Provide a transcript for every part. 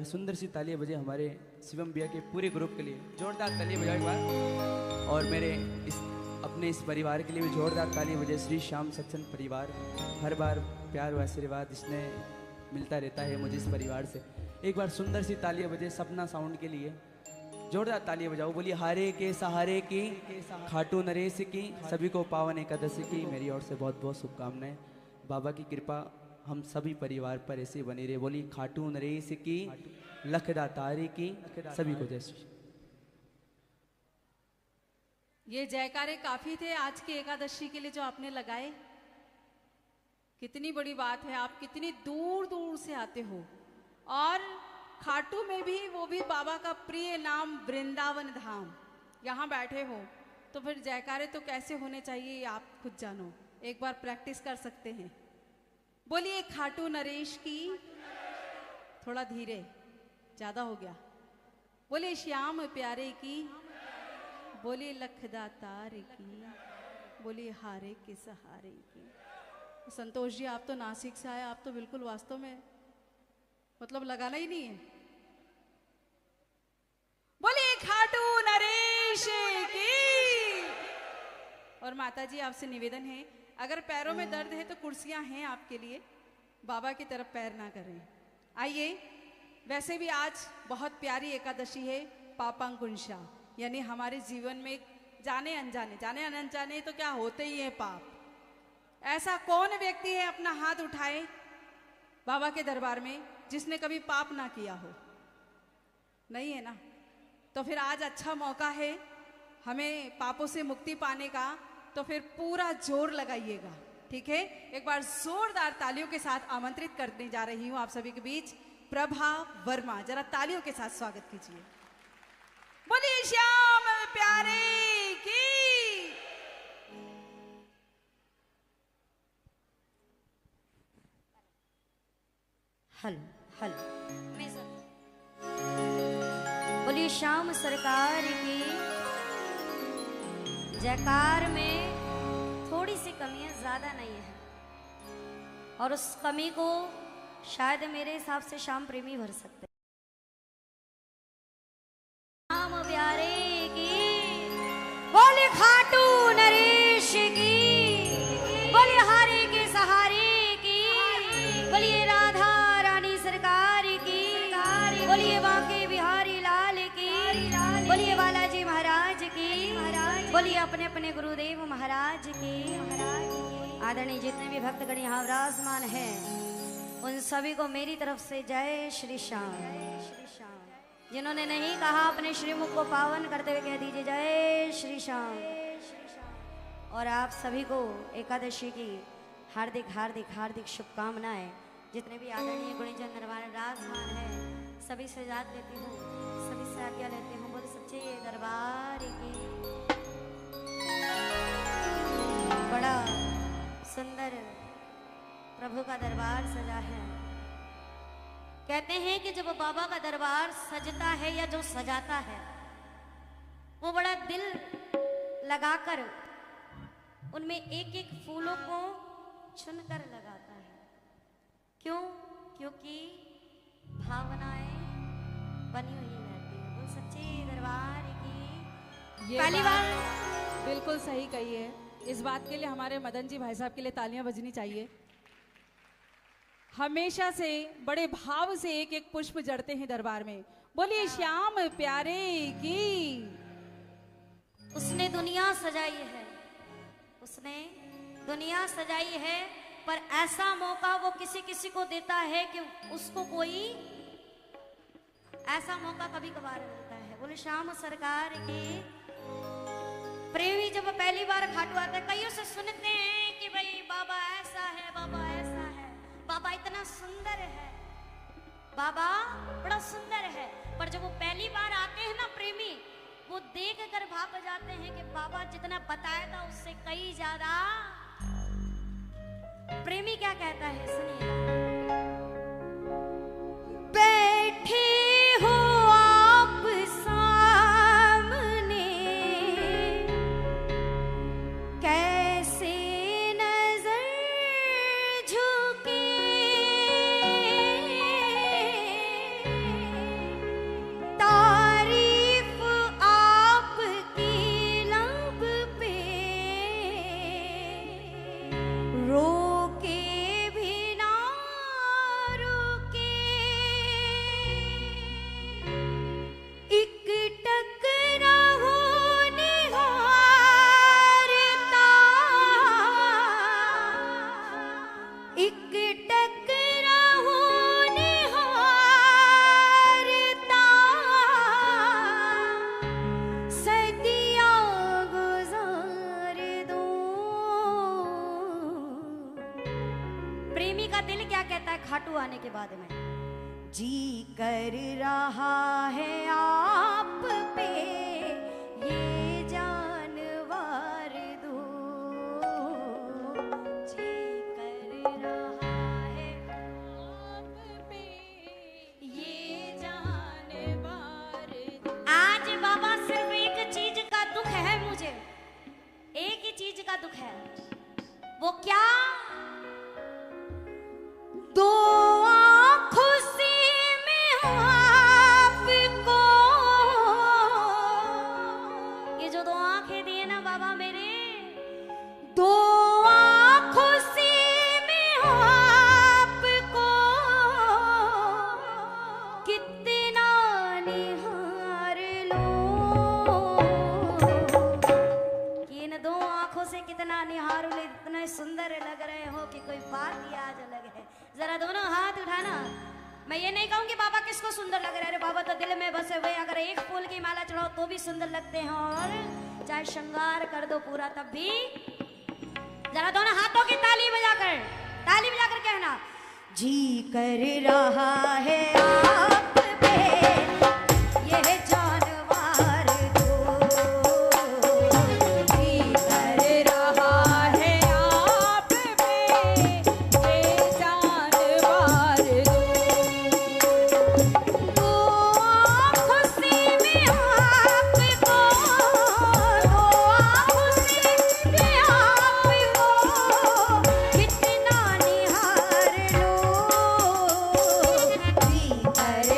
बार सुंदर सी तालियां बजे हमारे शिवम भैया के पूरे ग्रुप के लिए, जोरदार तालियां बजाओ एक बार। और मेरे अपने इस परिवार के लिए भी जोरदार तालियां बजे। श्री श्याम सत्संग परिवार, हर बार प्यार व आशीर्वाद इसने मिलता रहता है मुझे इस परिवार से। एक बार सुंदर सी तालियां बजे सपना साउंड के लिए, जोरदार तालियां बजाओ। बोलिए हारे के सहारे की, खाटू नरेश की, सभी को पावन एकादशी की मेरी ओर से बहुत बहुत शुभकामनाएं। बाबा की कृपा हम सभी परिवार पर ऐसे बनी रहे। बोली खाटू नरेश की, लखदातारी की, सभी को जय श्री। ये जयकारे काफी थे आज की एकादशी के लिए जो आपने लगाए। कितनी बड़ी बात है, आप कितनी दूर दूर से आते हो और खाटू में भी, वो भी बाबा का प्रिय नाम वृंदावन धाम, यहाँ बैठे हो तो फिर जयकारे तो कैसे होने चाहिए आप खुद जानो। एक बार प्रैक्टिस कर सकते हैं। बोलिए खाटू नरेश की, थोड़ा धीरे, ज्यादा हो गया। बोलिए श्याम प्यारे की, बोलिए लखदातार की, बोलिए हारे के सहारे की। संतोष जी आप तो नासिक से आए, आप तो बिल्कुल वास्तव में मतलब लगाना ही नहीं है। बोलिए खाटू नरेश की। और माता जी आपसे निवेदन है, अगर पैरों में दर्द है तो कुर्सियां हैं आपके लिए, बाबा की तरफ पैर ना करें। आइए, वैसे भी आज बहुत प्यारी एकादशी है, पापांकुंशा, यानी हमारे जीवन में जाने अनजाने तो क्या होते ही है पाप। ऐसा कौन व्यक्ति है अपना हाथ उठाए बाबा के दरबार में जिसने कभी पाप ना किया हो? नहीं है ना? तो फिर आज अच्छा मौका है हमें पापों से मुक्ति पाने का, तो फिर पूरा जोर लगाइएगा, ठीक है? एक बार जोरदार तालियों के साथ आमंत्रित करने जा रही हूं आप सभी के बीच प्रभा वर्मा, जरा तालियों के साथ स्वागत कीजिए। बोलिए श्याम प्यारे की। हलो हलो, बोलिए श्याम सरकार की। जयकार में थोड़ी सी कमियां, ज्यादा नहीं है, और उस कमी को शायद मेरे हिसाब से श्याम प्रेमी भर सकते। श्याम प्यारे की, बोले खाटू नरेश की, बोले हारे के सहारे की, बोलिए राधा रानी सरकार की, बोलिए बांके बिहारी लाल की, बोलिए बालाजी महाराज की, बोलिए अपने अपने गुरुदेव महाराज की। आदरणीय जितने भी भक्तगण यहाँ विराजमान हैं, उन सभी को मेरी तरफ से जय श्री श्याम। जिन्होंने नहीं कहा अपने श्रीमुख को पावन करते हुए कह दीजिए जय श्री श्याम। और आप सभी को एकादशी की हार्दिक हार्दिक हार्दिक शुभकामनाएं। जितने भी आदरणीय गुणीजन दरबार विराजमान है, सभी से याद लेती हूँ, सभी से आज्ञा लेती हूँ। बोल सच्चे दरबार की। बड़ा सुंदर प्रभु का दरबार सजा है। कहते हैं कि जब बाबा का दरबार सजता है या जो सजाता है, वो बड़ा दिल लगाकर उनमें एक एक फूलों को चुनकर लगाता है। क्यों? क्योंकि भावनाएं बनी हुई रहती है। वो सच्चे दरबार की। पहली बार बिल्कुल सही कही है। इस बात के लिए हमारे मदन जी भाई साहब के लिए तालियां बजनी चाहिए। हमेशा से बड़े भाव से एक एक पुष्प जड़ते हैं दरबार में। बोलिए श्याम प्यारे की। उसने दुनिया सजाई है, उसने दुनिया सजाई है, पर ऐसा मौका वो किसी किसी को देता है कि उसको कोई ऐसा मौका कभी कभार मिलता है। बोले श्याम सरकार की। प्रेमी जब पहली बार खाटू आता है, कईयों से सुनते हैं कि भाई बाबा ऐसा है, बाबा ऐसा है, बाबा इतना सुंदर है, बाबा बड़ा सुंदर है। पर जब वो पहली बार आते हैं ना प्रेमी, वो देख कर भाग जाते हैं कि बाबा जितना बताया था उससे कई ज्यादा। प्रेमी क्या कहता है सुनिए। बैठे हो आप सामने, कैसे नजर झुके, बाद में। जी कर रहा है आप पे ये जानवर दूं, जी कर रहा है आप पे ये जानवर दूं। आज बाबा सिर्फ एक चीज का दुख है मुझे, एक ही चीज का दुख है, वो क्या? दो आँखों से मैं आपको, ये जो दो आंखें दिए ना बाबा मेरे, दो आँखों से मैं आपको कितना निहार लूं, कि इन दो आंखों से कितना निहार ले, इतने सुंदर लग रहे हो कि कोई बात ही आज अलग है। जरा दोनों हाथ उठाना। मैं ये नहीं कहूंगी बाबा किसको सुंदर लग रहा है, बाबा तो दिल में बसे हुए, अगर एक फूल की माला चढ़ाओ तो भी सुंदर लगते हैं, और चाहे श्रृंगार कर दो पूरा तब भी। जरा दोनों हाथों की ताली बजाकर कहना, जी कर रहा है आप पे ये जानवर दो, जी कर रहा है आप पे ये जानवर दो, दो आँखों से मैं आपको, दो आँखों से मैं आपको कितना निहार लूं, जी कर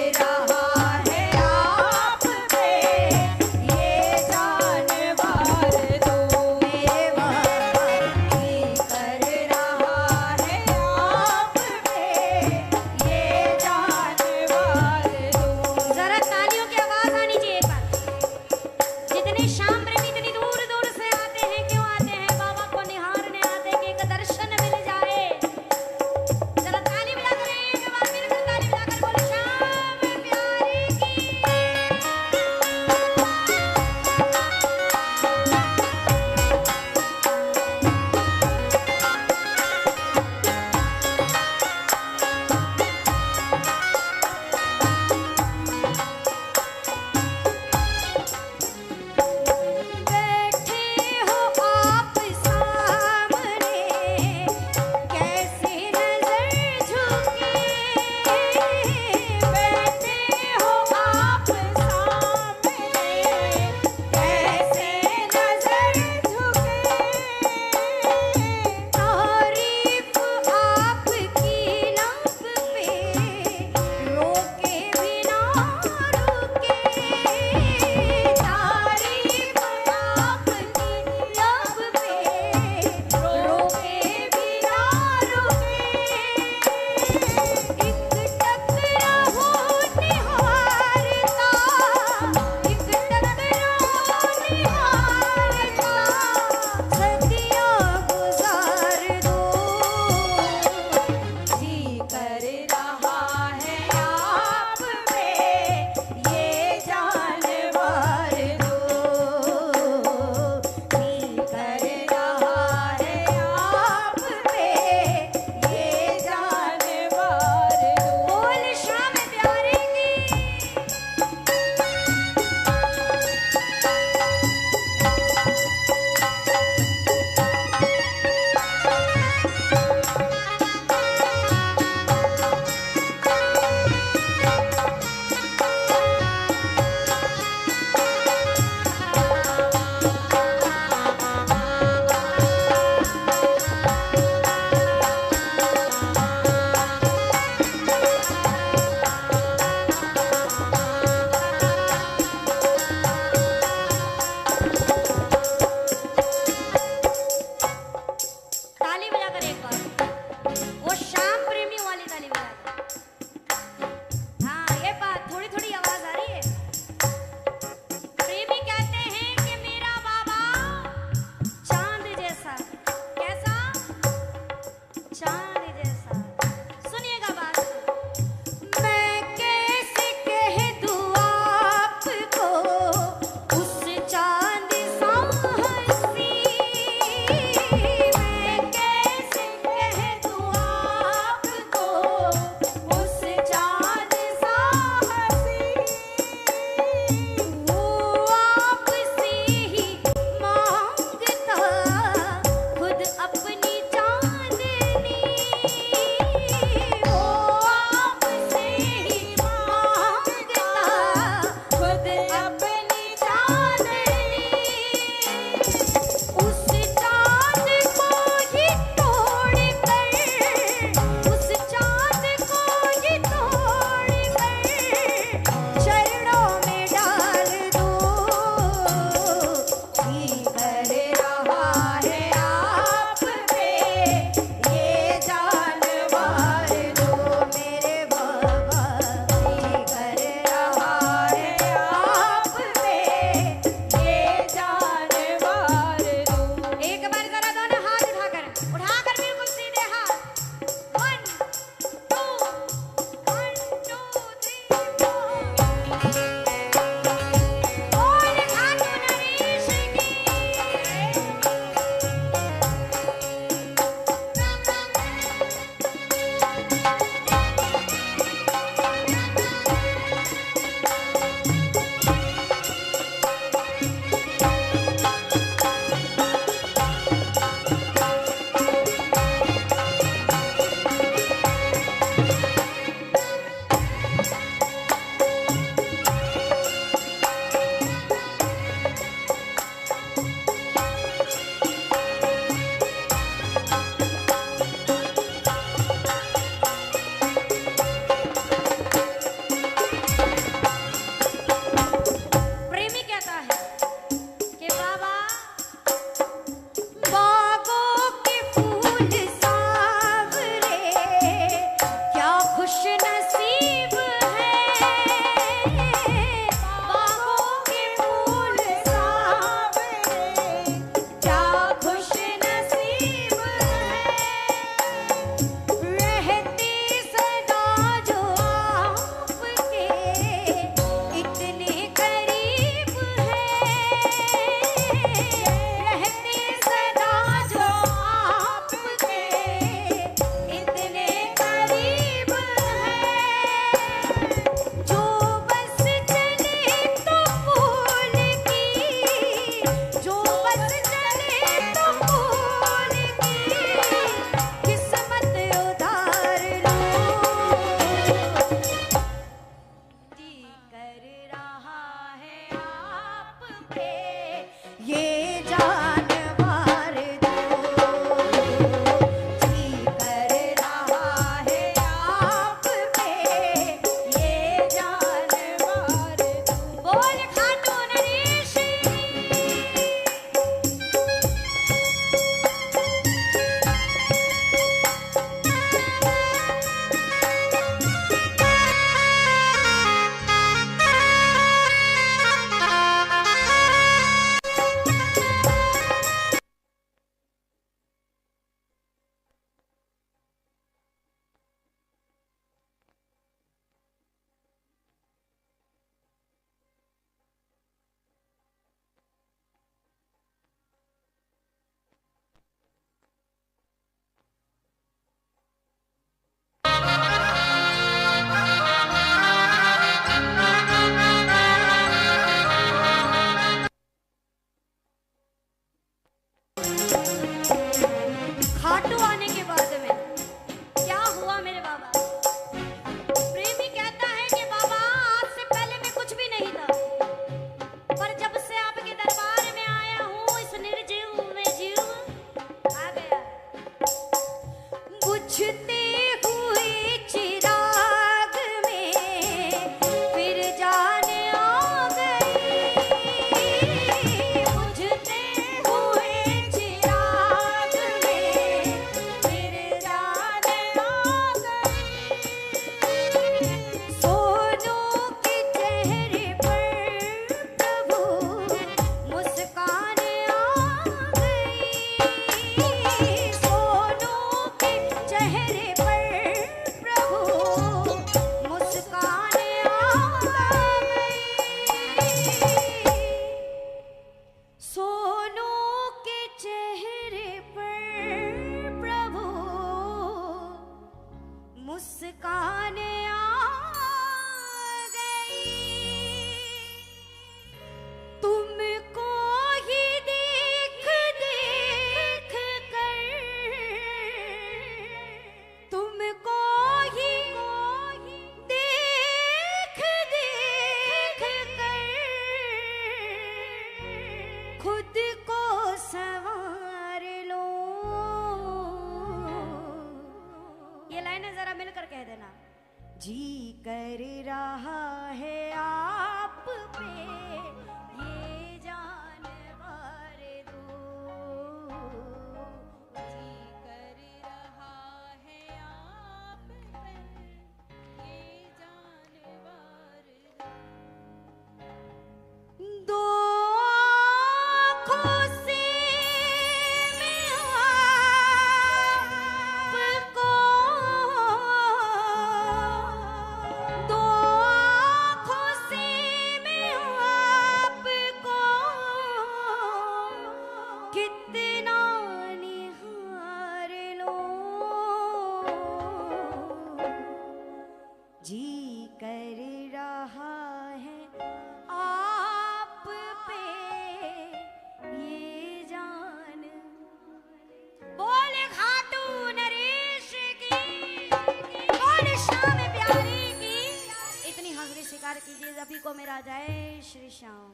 डगरी स्वीकार कीजिए सभी को मेरा जय श्री श्याम।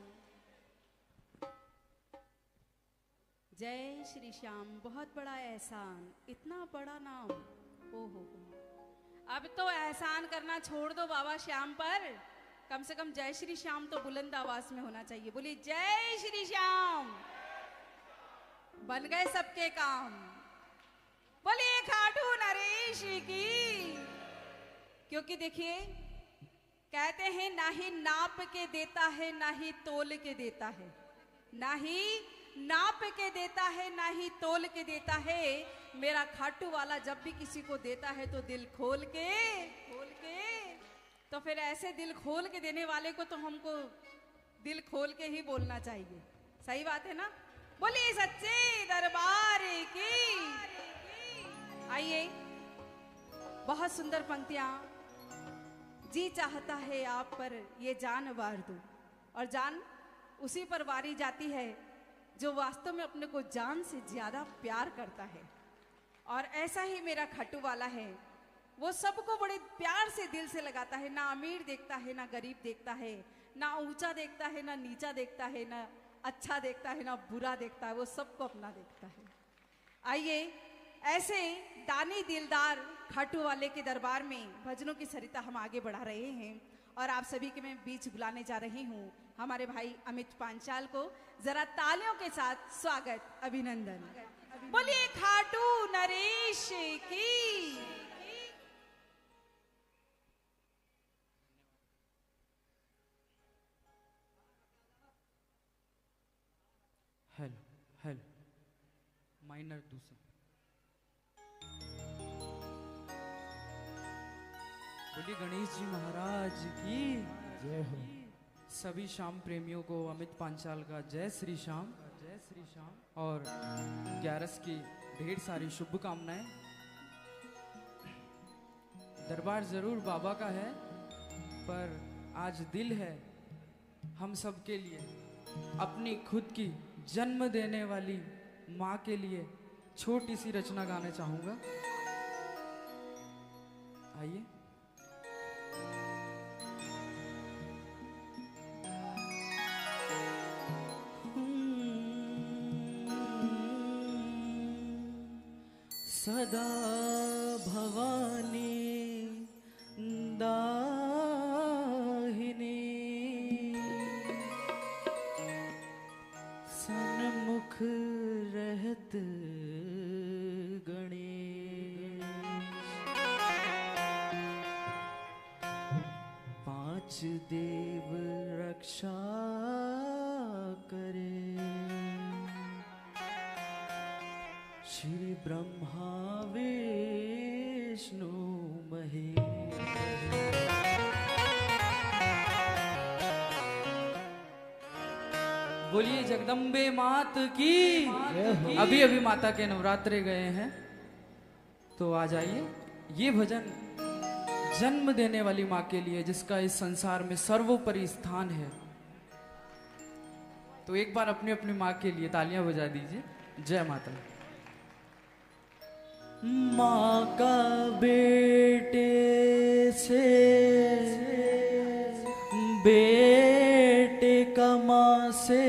जय श्री श्याम। बहुत बड़ा एहसान, इतना बड़ा नाम। ओहो, अब तो एहसान करना छोड़ दो बाबा श्याम पर। कम से कम जय श्री श्याम तो बुलंद आवाज में होना चाहिए। बोलिए जय श्री श्याम। बन गए सबके काम। बोलिए खाटू नरेश की। क्योंकि देखिए, कहते हैं ना ही नाप के देता है ना ही तोल के देता है, ना ही नाप के देता है ना ही तोल के देता है। मेरा खाटू वाला जब भी किसी को देता है तो दिल खोल के तो फिर ऐसे दिल खोल के देने वाले को तो हमको दिल खोल के ही बोलना चाहिए। सही बात है ना? बोलिए सच्चे दरबार की। आइए, बहुत सुंदर पंक्तियां। जी चाहता है आप पर ये जान वार दूं, और जान उसी पर वारी जाती है जो वास्तव में अपने को जान से ज्यादा प्यार करता है। और ऐसा ही मेरा खट्टू वाला है, वो सबको बड़े प्यार से दिल से लगाता है। ना अमीर देखता है ना गरीब देखता है, ना ऊंचा देखता है ना नीचा देखता है, ना अच्छा देखता है ना बुरा देखता है, वो सबको अपना देखता है। आइए, ऐसे दानी दिलदार खाटू वाले के दरबार में भजनों की सरिता हम आगे बढ़ा रहे हैं, और आप सभी के मैं बीच बुलाने जा रही हूँ हमारे भाई अमित पांचाल को। जरा तालियों के साथ स्वागत, अभिनंदन। बोलिए खाटू नरेश की। हेलो हेलो, माइनर दूसरा। बोलिए गणेश जी महाराज की जय हो। सभी श्याम प्रेमियों को अमित पांचाल का जय श्री श्याम, जय श्री श्याम। और 11 की ढेर सारी शुभकामनाएं। दरबार जरूर बाबा का है, पर आज दिल है हम सब के लिए, अपनी खुद की जन्म देने वाली माँ के लिए छोटी सी रचना गाना चाहूंगा। आइए। सदा भवानी दाहिनी सन्मुख रहत गणेश, 5 देव रक्षा करे, श्री ब्रह्मा विष्णु महेश। बोलिए जगदम्बे मात की। अभी अभी माता के नवरात्रे गए हैं, तो आ जाइए। ये भजन जन्म देने वाली माँ के लिए, जिसका इस संसार में सर्वोपरि स्थान है। तो एक बार अपनी अपनी माँ के लिए तालियां बजा दीजिए। जय माता। माँ का बेटे से, बेटे का माँ से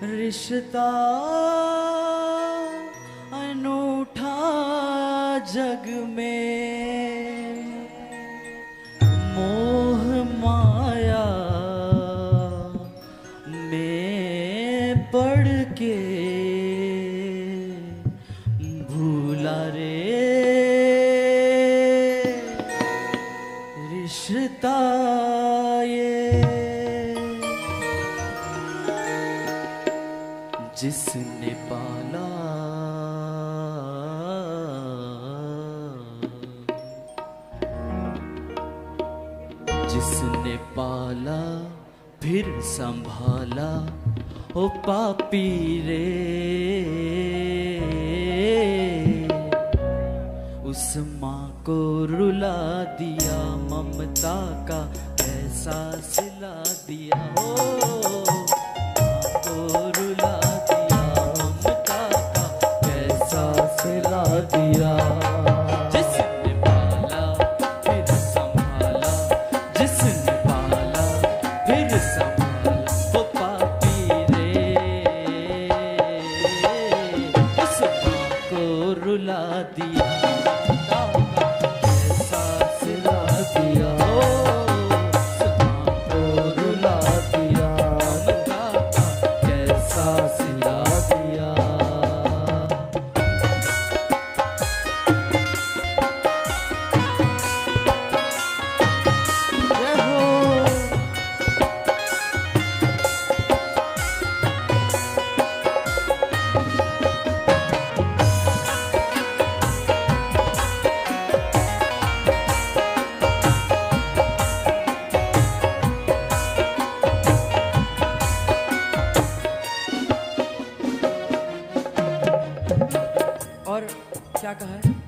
रिश्ता अनूठा जग में, मोह माया में पड़ के भूला रे रिश्ता ये, जिसने पाला जिसने पाला फिर संभाला, ओ पापी रे उस माँ को रुला दिया, ममता का ऐसा सिला दिया। ओ माँ को रुला दिया, ममता का ऐसा सिला दिया, जिसने पाला फिर संभाला।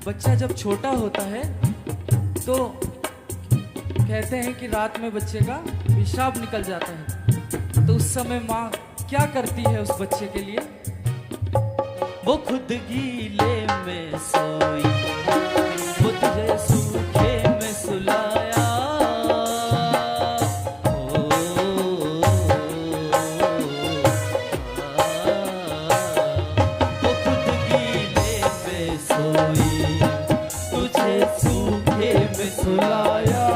बच्चा जब छोटा होता है तो कहते हैं कि रात में बच्चे का पेशाब निकल जाता है, तो उस समय माँ क्या करती है उस बच्चे के लिए? वो खुद गीले में सोई, वो तुझे सूखे में सुलाया। वो खुद गीले में सोई, तुझे सूखे में सुलाया।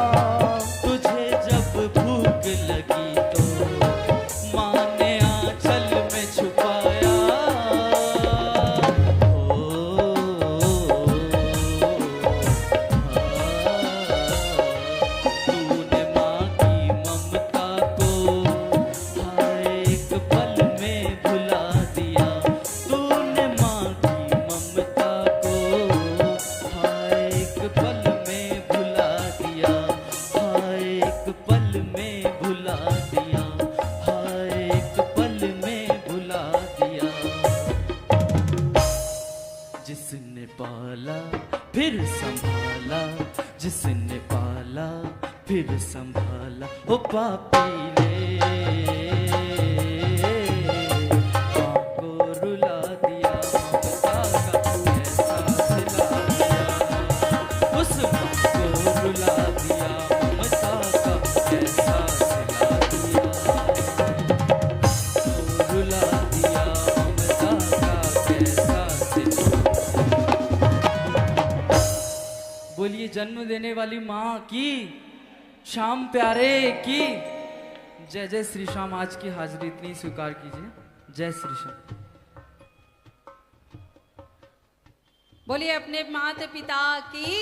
तुझे जब भूख लगी तो माँ ने आंचल में छुपाया। तूने माँ की ममता को हर एक पल में भुला दिया। तूने माँ की ममता को हर एक पल में भुला दिया। हर एक पल में भुला दिया। हर एक पल में भुला दिया। जिसने पाला फिर संभाला, जिसने पाला फिर संभाला। ओ पापी ने माँ को रुला दिया, ममता का ऐसा सिला दिया। उस माँ को रुला दिया, ममता का ऐसा सिला दिया। रुला दिया, ममता का ऐसा सिला। बोलिए जन्म देने वाली माँ की, श्याम प्यारे की जय। जय श्री श्याम। आज की हाजिरी इतनी स्वीकार कीजिए। जय श्री श्याम। बोलिए अपने माता पिता की।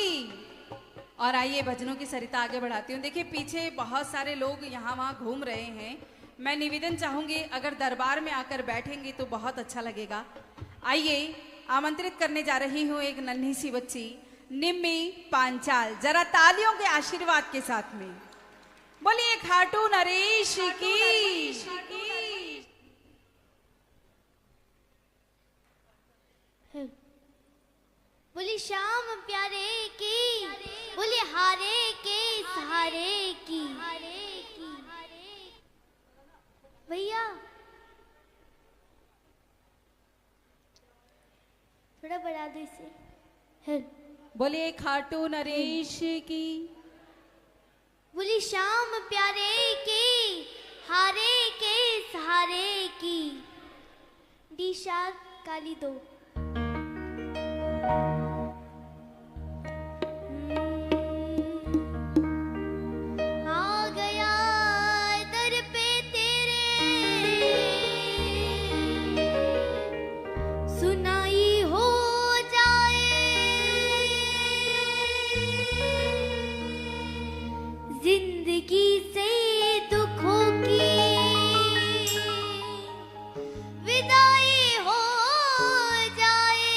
और आइए भजनों की सरिता आगे बढ़ाती हूँ। देखिए पीछे बहुत सारे लोग यहाँ वहाँ घूम रहे हैं। मैं निवेदन चाहूंगी अगर दरबार में आकर बैठेंगे तो बहुत अच्छा लगेगा। आइए आमंत्रित करने जा रही हूँ एक नन्ही सी बच्ची निम्मी पांचाल, जरा तालियों के आशीर्वाद के साथ में। बोलिए खाटू नरेश की। बोली श्याम प्यारे की, बोली हारे के सहारे की। भैया थोड़ा बढ़ा दो इसे। बोलिए खाटू नरेश की। बोली श्याम प्यारे की, हारे के सहारे की। डी शार्प काली 2। आ गया दर पे तेरे, सुनाई हो जाए जिंदगी से दुखों की विदाई हो जाए।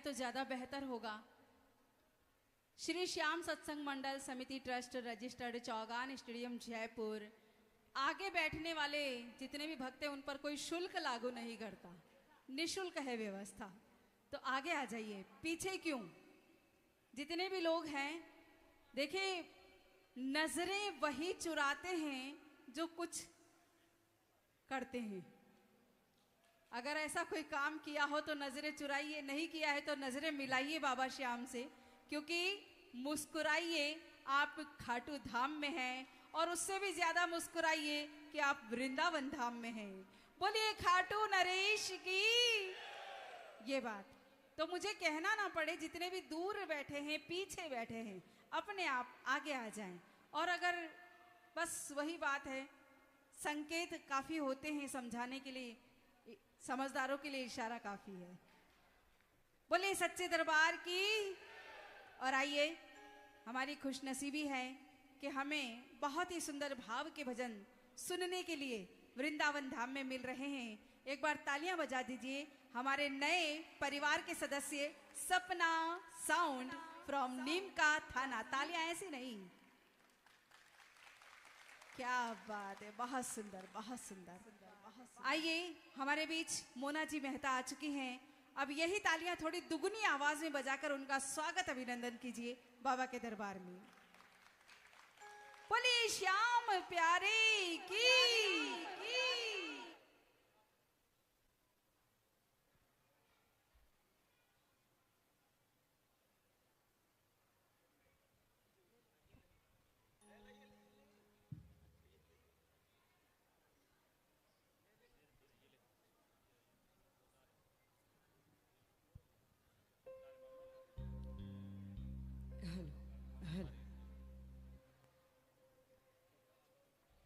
तो ज्यादा बेहतर होगा। श्री श्याम सत्संग मंडल समिति trust registered Chaugan stadium Jaipur, आगे बैठने वाले जितने भी भक्त हैं उन पर कोई शुल्क लागू नहीं करता, निशुल्क है व्यवस्था। तो आगे आ जाइए, पीछे क्यों? जितने भी लोग हैं देखिए, नजरें वही चुराते हैं जो कुछ करते हैं। अगर ऐसा कोई काम किया हो तो नजरें चुराइए, नहीं किया है तो नजरें मिलाइए बाबा श्याम से, क्योंकि मुस्कुराइए आप खाटू धाम में हैं, और उससे भी ज्यादा मुस्कुराइए कि आप वृंदावन धाम में हैं। बोलिए खाटू नरेश की। ये बात तो मुझे कहना ना पड़े, जितने भी दूर बैठे हैं, पीछे बैठे हैं, अपने आप आगे आ जाएं। और अगर बस वही बात है, संकेत काफी होते हैं समझाने के लिए, समझदारों के लिए इशारा काफी है। बोलिए सच्चे दरबार की। और आइए, हमारी खुशनसीबी है कि हमें बहुत ही सुंदर भाव के भजन सुनने के लिए वृंदावन धाम में मिल रहे हैं। एक बार तालियां बजा दीजिए हमारे नए परिवार के सदस्य सपना साउंड फ्रॉम नीम का थाना। तालियां ऐसी नहीं, क्या बात है, बहुत सुंदर, बहुत सुंदर। आइए, हमारे बीच मोना जी मेहता आ चुकी हैं। अब यही तालियां थोड़ी दुगुनी आवाज में बजाकर उनका स्वागत अभिनंदन कीजिए बाबा के दरबार में। बोलिए श्याम प्यारे की।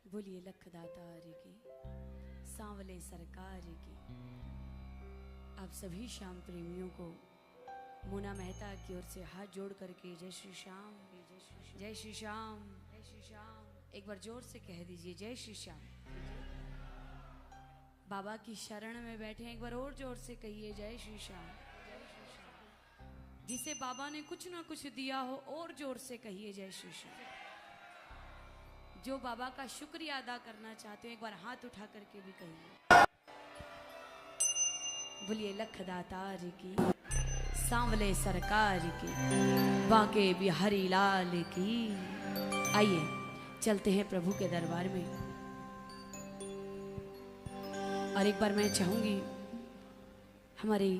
बोलिए लखदातार की, सांवले सरकार की। आप सभी श्याम प्रेमियों को मोना मेहता की ओर से हाथ जोड़ करके जय श्री श्याम, जय श्री श्याम, जय श्री श्याम। एक बार जोर से कह दीजिए जय श्री श्याम। बाबा की शरण में बैठे हैं, एक बार और जोर से कहिए जय श्री श्याम। जिसे बाबा ने कुछ ना कुछ दिया हो और जोर से कहिए जय श्री श्याम। जो बाबा का शुक्रिया अदा करना चाहते हो एक बार हाथ उठा करके भी कहिए। बोलिए लखदातार की, सांवले सरकार की, बांके बिहारी लाल की। आइए चलते हैं प्रभु के दरबार में। और एक बार मैं चाहूंगी हमारी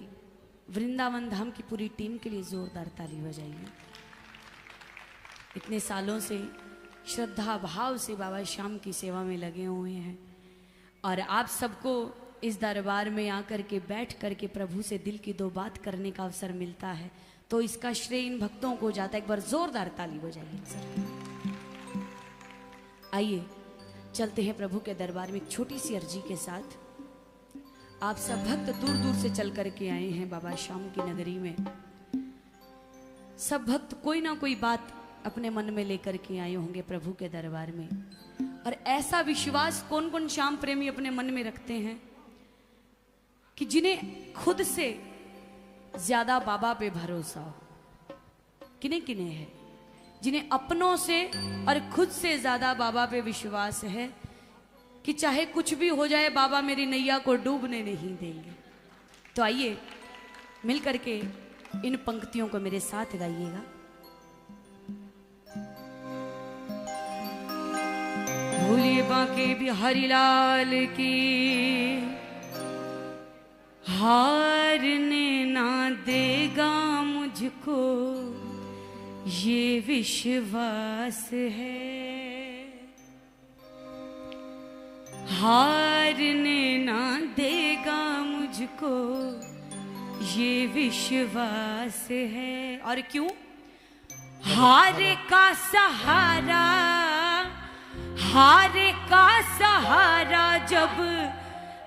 वृंदावन धाम की पूरी टीम के लिए जोरदार ताली बजाइए। इतने सालों से श्रद्धा भाव से बाबा श्याम की सेवा में लगे हुए हैं, और आप सबको इस दरबार में आकर के बैठ करके प्रभु से दिल की दो बात करने का अवसर मिलता है, तो इसका श्रेय इन भक्तों को जाता है। एक बार जोरदार ताली बजाइए सर। आइए चलते हैं प्रभु के दरबार में एक छोटी सी अर्जी के साथ। आप सब भक्त दूर दूर से चल करके आए हैं बाबा श्याम की नगरी में। सब भक्त कोई ना कोई बात अपने मन में लेकर के आए होंगे प्रभु के दरबार में। और ऐसा विश्वास कौन कौन श्याम प्रेमी अपने मन में रखते हैं कि जिन्हें खुद से ज्यादा बाबा पे भरोसा हो। किन्हें किन्हें है जिन्हें अपनों से और खुद से ज्यादा बाबा पे विश्वास है कि चाहे कुछ भी हो जाए बाबा मेरी नैया को डूबने नहीं देंगे। तो आइए मिल करके इन पंक्तियों को मेरे साथ गाइएगा। भूलिए बांके बिहारी लाल की, हारने ना देगा मुझको ये विश्वास है, हारने ना देगा मुझको ये विश्वास है। और क्यों? हार का सहारा, हार का सहारा जब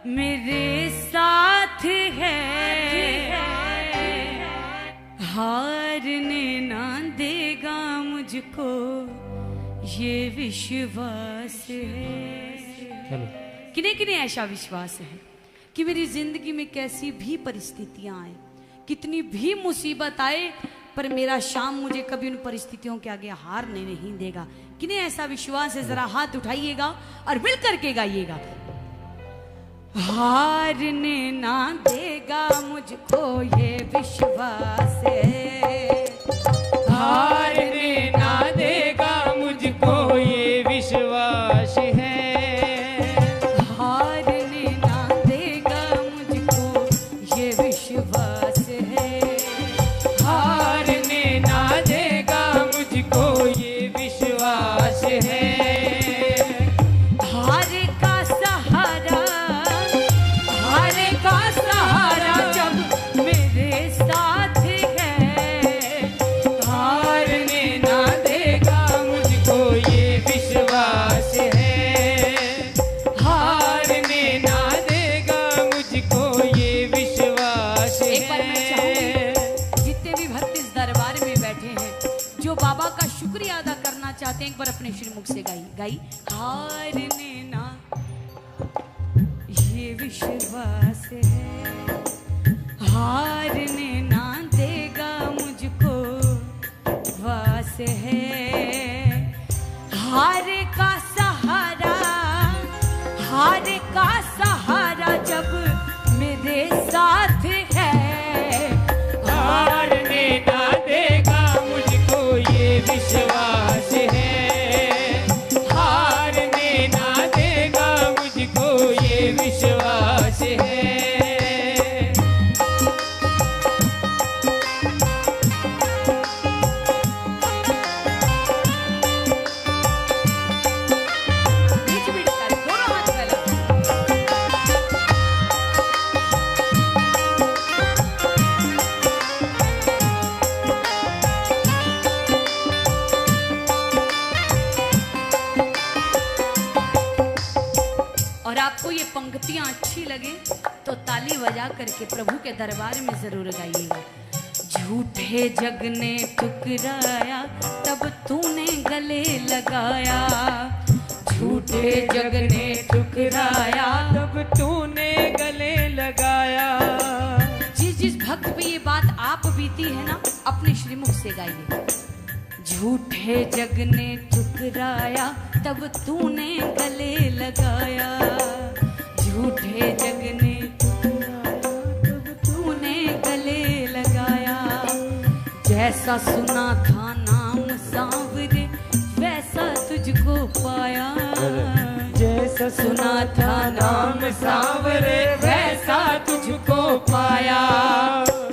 मेरे साथ है, हारने ना देगा मुझको ये विश्वास है। किन्हें किन्हें ऐसा विश्वास है कि मेरी जिंदगी में कैसी भी परिस्थितियां आए, कितनी भी मुसीबत आए पर मेरा श्याम मुझे कभी उन परिस्थितियों के आगे हारने नहीं देगा। किन्हें ऐसा विश्वास है? जरा हाथ उठाइएगा और मिल करके गाइएगा। हारने ना देगा मुझको ये विश्वास है, हारने ना देगा मुझको ये विश्वास है, हारने ना देगा मुझको ये विश्वास है, हारने ना देगा मुझको ये विश्वास है। हार का सहारा, हार का सहारा जब मेरे साथ है, हारने ना देगा मुझको ये विश्वास है, हारने ना देगा मुझको ये विश्वास है। एक बार मैं चाहूंगी जितने भी भक्त इस दरबार में बैठे हैं, जो बाबा का शुक्रिया अदा करना चाहते हैं, एक बार अपने श्रीमुख से गाई। हारने ना ये विश्वास है, हारने ना देगा मुझको वास है, हार का सहारा, हार का सहारा जब मेरे साथ है, हारने ना देगा मुझको ये विश्वास है, हारने ना देगा मुझको ये विश्वास है। बीच बीच कर दोनों हाथ फैला। और आपको ये पंक्तियां अच्छी लगे तो ताली बजा करके प्रभु के दरबार में जरूर गाइएगा। झूठे जग ने ठुकराया तब तूने गले लगाया, झूठे जग ने ठुकराया। तब तूने गले लगाया, जिस भक्त पे ये बात आप बीती है ना, अपने श्रीमुख से गाइए। झूठे जग ने ठुकराया तब तूने गले लगाया, झूठे जग ने ठुकराया तब तूने गले लगाया। जैसा सुना था नाम सांवरे वैसा तुझको पाया, जैसा सुना था नाम सांवरे वैसा तुझको पाया।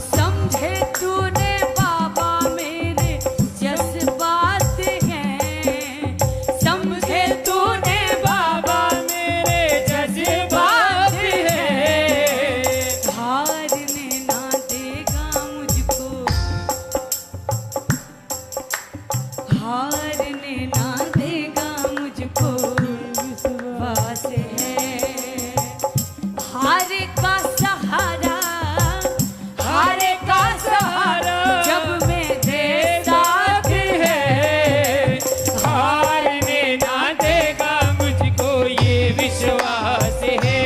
समझे तूने बाबा मेरे जज्बात हैं, समझे तूने बाबा मेरे जज्बात है, हारने ना देगा मुझको, हारने ना देगा मुझको विश्वास है। हार का सहारा, हार का सहारा जब मेरे साथ है, हारने ना देगा मुझको ये विश्वास है,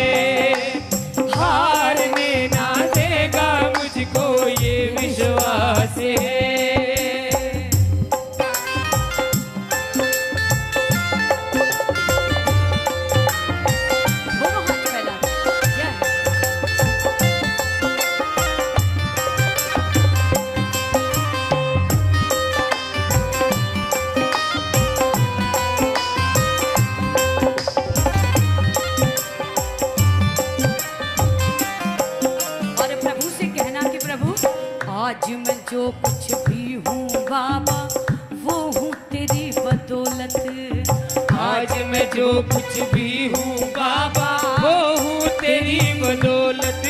हारने ना देगा मुझको ये विश्वास है। दोनों हाथ फैला जय। और प्रभु से कहना कि प्रभु आज मैं जो कुछ भी हूँ बाबा वो हूँ तेरी बदौलत, आज मैं जो कुछ भी हूँ बाबा वो हूँ तेरी बदौलत,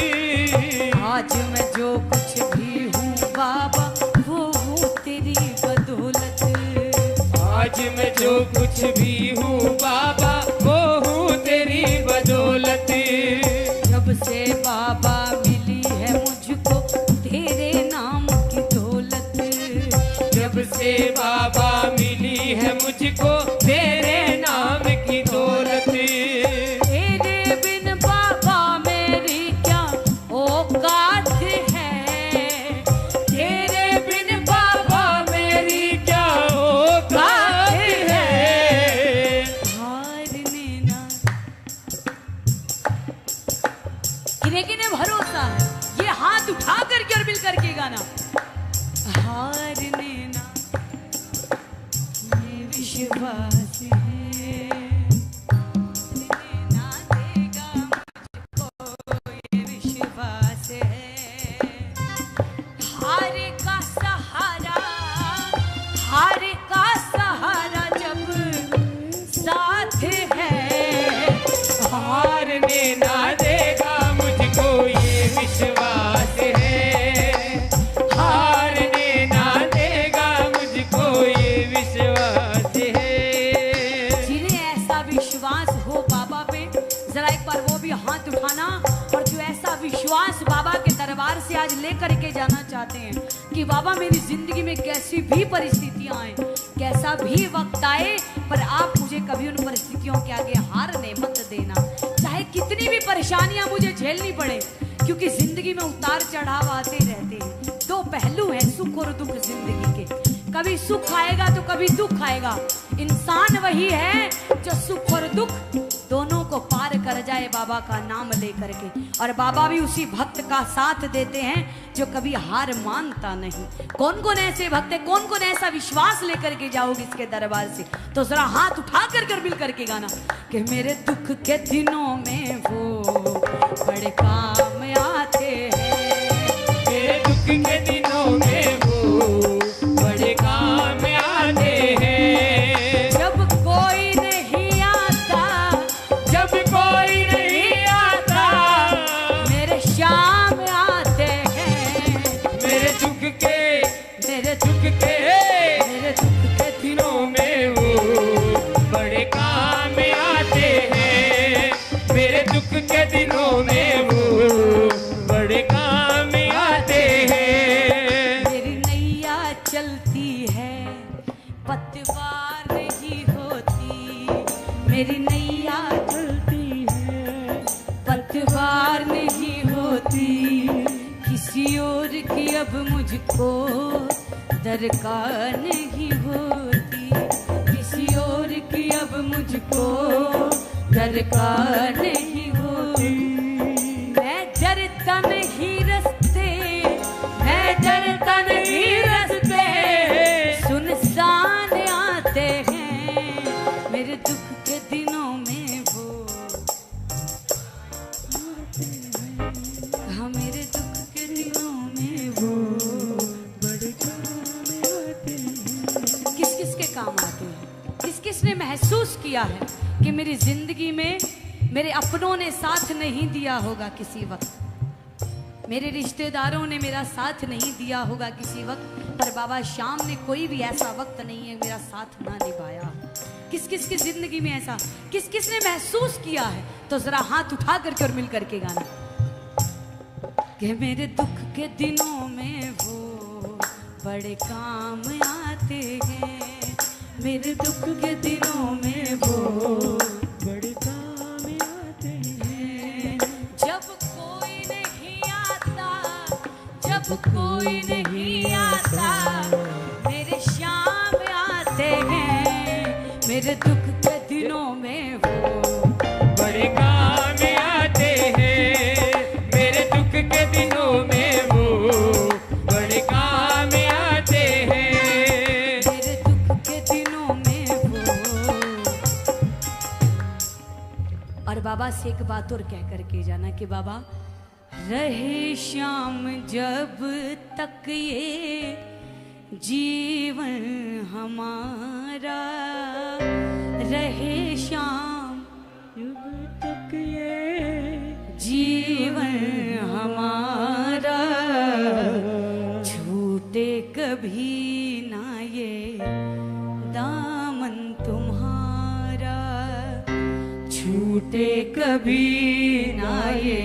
आज मैं जो कुछ भी हूँ बाबा वो हूँ तेरी बदौलत। आज मैं जो कुछ भी हूँ बाबा वो हूँ तेरी बदौलत। जब से बाबा मिली है मुझको तेरे नाम की दौलत, जब से बाबा मिली है मुझको तेरे नाम की दौलत। तेरे बिन बाबा मेरी क्या औकात है, कि बाबा मेरी जिंदगी में कैसी भी परिस्थितियां आए, कैसा भी वक्त आए, पर आप मुझे कभी उन परिस्थितियों के आगे हारने मत देना। चाहे कितनी भी परेशानियां मुझे झेलनी पड़े, क्योंकि जिंदगी में उतार चढ़ाव आते रहते हैं। दो पहलू हैं सुख और दुख जिंदगी के, कभी सुख आएगा तो कभी दुख आएगा। इंसान वही है जो सुख और दुख दोनों को पार कर जाए बाबा का नाम लेकर के। और बाबा भी उसी भक्त का साथ देते हैं जो कभी हार मानता नहीं। कौन कौन ऐसे भक्त है, कौन कौन ऐसा विश्वास लेकर के जाओगे इसके दरबार से, तो जरा हाथ उठा कर मिल करके गाना कि मेरे दुख के दिनों में वो बड़े काम आते हैं, मेरे दुख के दिनों में वो बड़े काम आते हैं। जब कोई नहीं आता, जब कोई नहीं आता, मेरे शाम आते हैं, मेरे दुख के मेरे दुख के मेरे दुख के दिनों में वो बड़े काम आते हैं। मेरे दुख के दिनों में वो बड़े काम आते हैं। मेरी नैया चलती है पतवार नहीं होती, मेरी नैया चलती है पतवार नहीं होती, किसी और की अब मुझको दरकार नहीं होती, किसी और की अब मुझको दरकार नहीं होती। मैं डरता नहीं रस्ते, मैं डरता नहीं रस्ते, सुनसान आते हैं, मेरे दुख के दिनों में वो हाँ मेरे दुख के दिनों में वो बड़े काम आते हैं। किस किस के काम आते हैं? किस किस ने महसूस किया है कि मेरी जिंदगी में मेरे अपनों ने साथ नहीं दिया होगा किसी वक्त, मेरे रिश्तेदारों ने मेरा साथ नहीं दिया होगा किसी वक्त, पर बाबा श्याम ने कोई भी ऐसा वक्त नहीं है मेरा साथ ना निभाया। किस किस की जिंदगी में ऐसा, किस किस ने महसूस किया है, तो जरा हाथ उठा करके और मिल करके गाना कि मेरे दुख के दिनों में वो बड़े काम आते हैं, मेरे दुख के दिनों में वो बड़े काम आते हैं। जब कोई नहीं आता, जब कोई नहीं आता, मेरे शाम आते हैं, मेरे दुख के दिनों में वो बड़े काम आते हैं। मेरे दुख के दिनों में वो बड़े काम आते हैं। मेरे दुख के दिनों में वो। और बाबा से एक बात और कह करके जाना कि बाबा रहे श्याम जब तक ये जीवन हमारा, रहे श्याम जब तक ये जीवन हमारा, छूटे कभी ना ये दामन तुम्हारा, छूटे कभी ना ये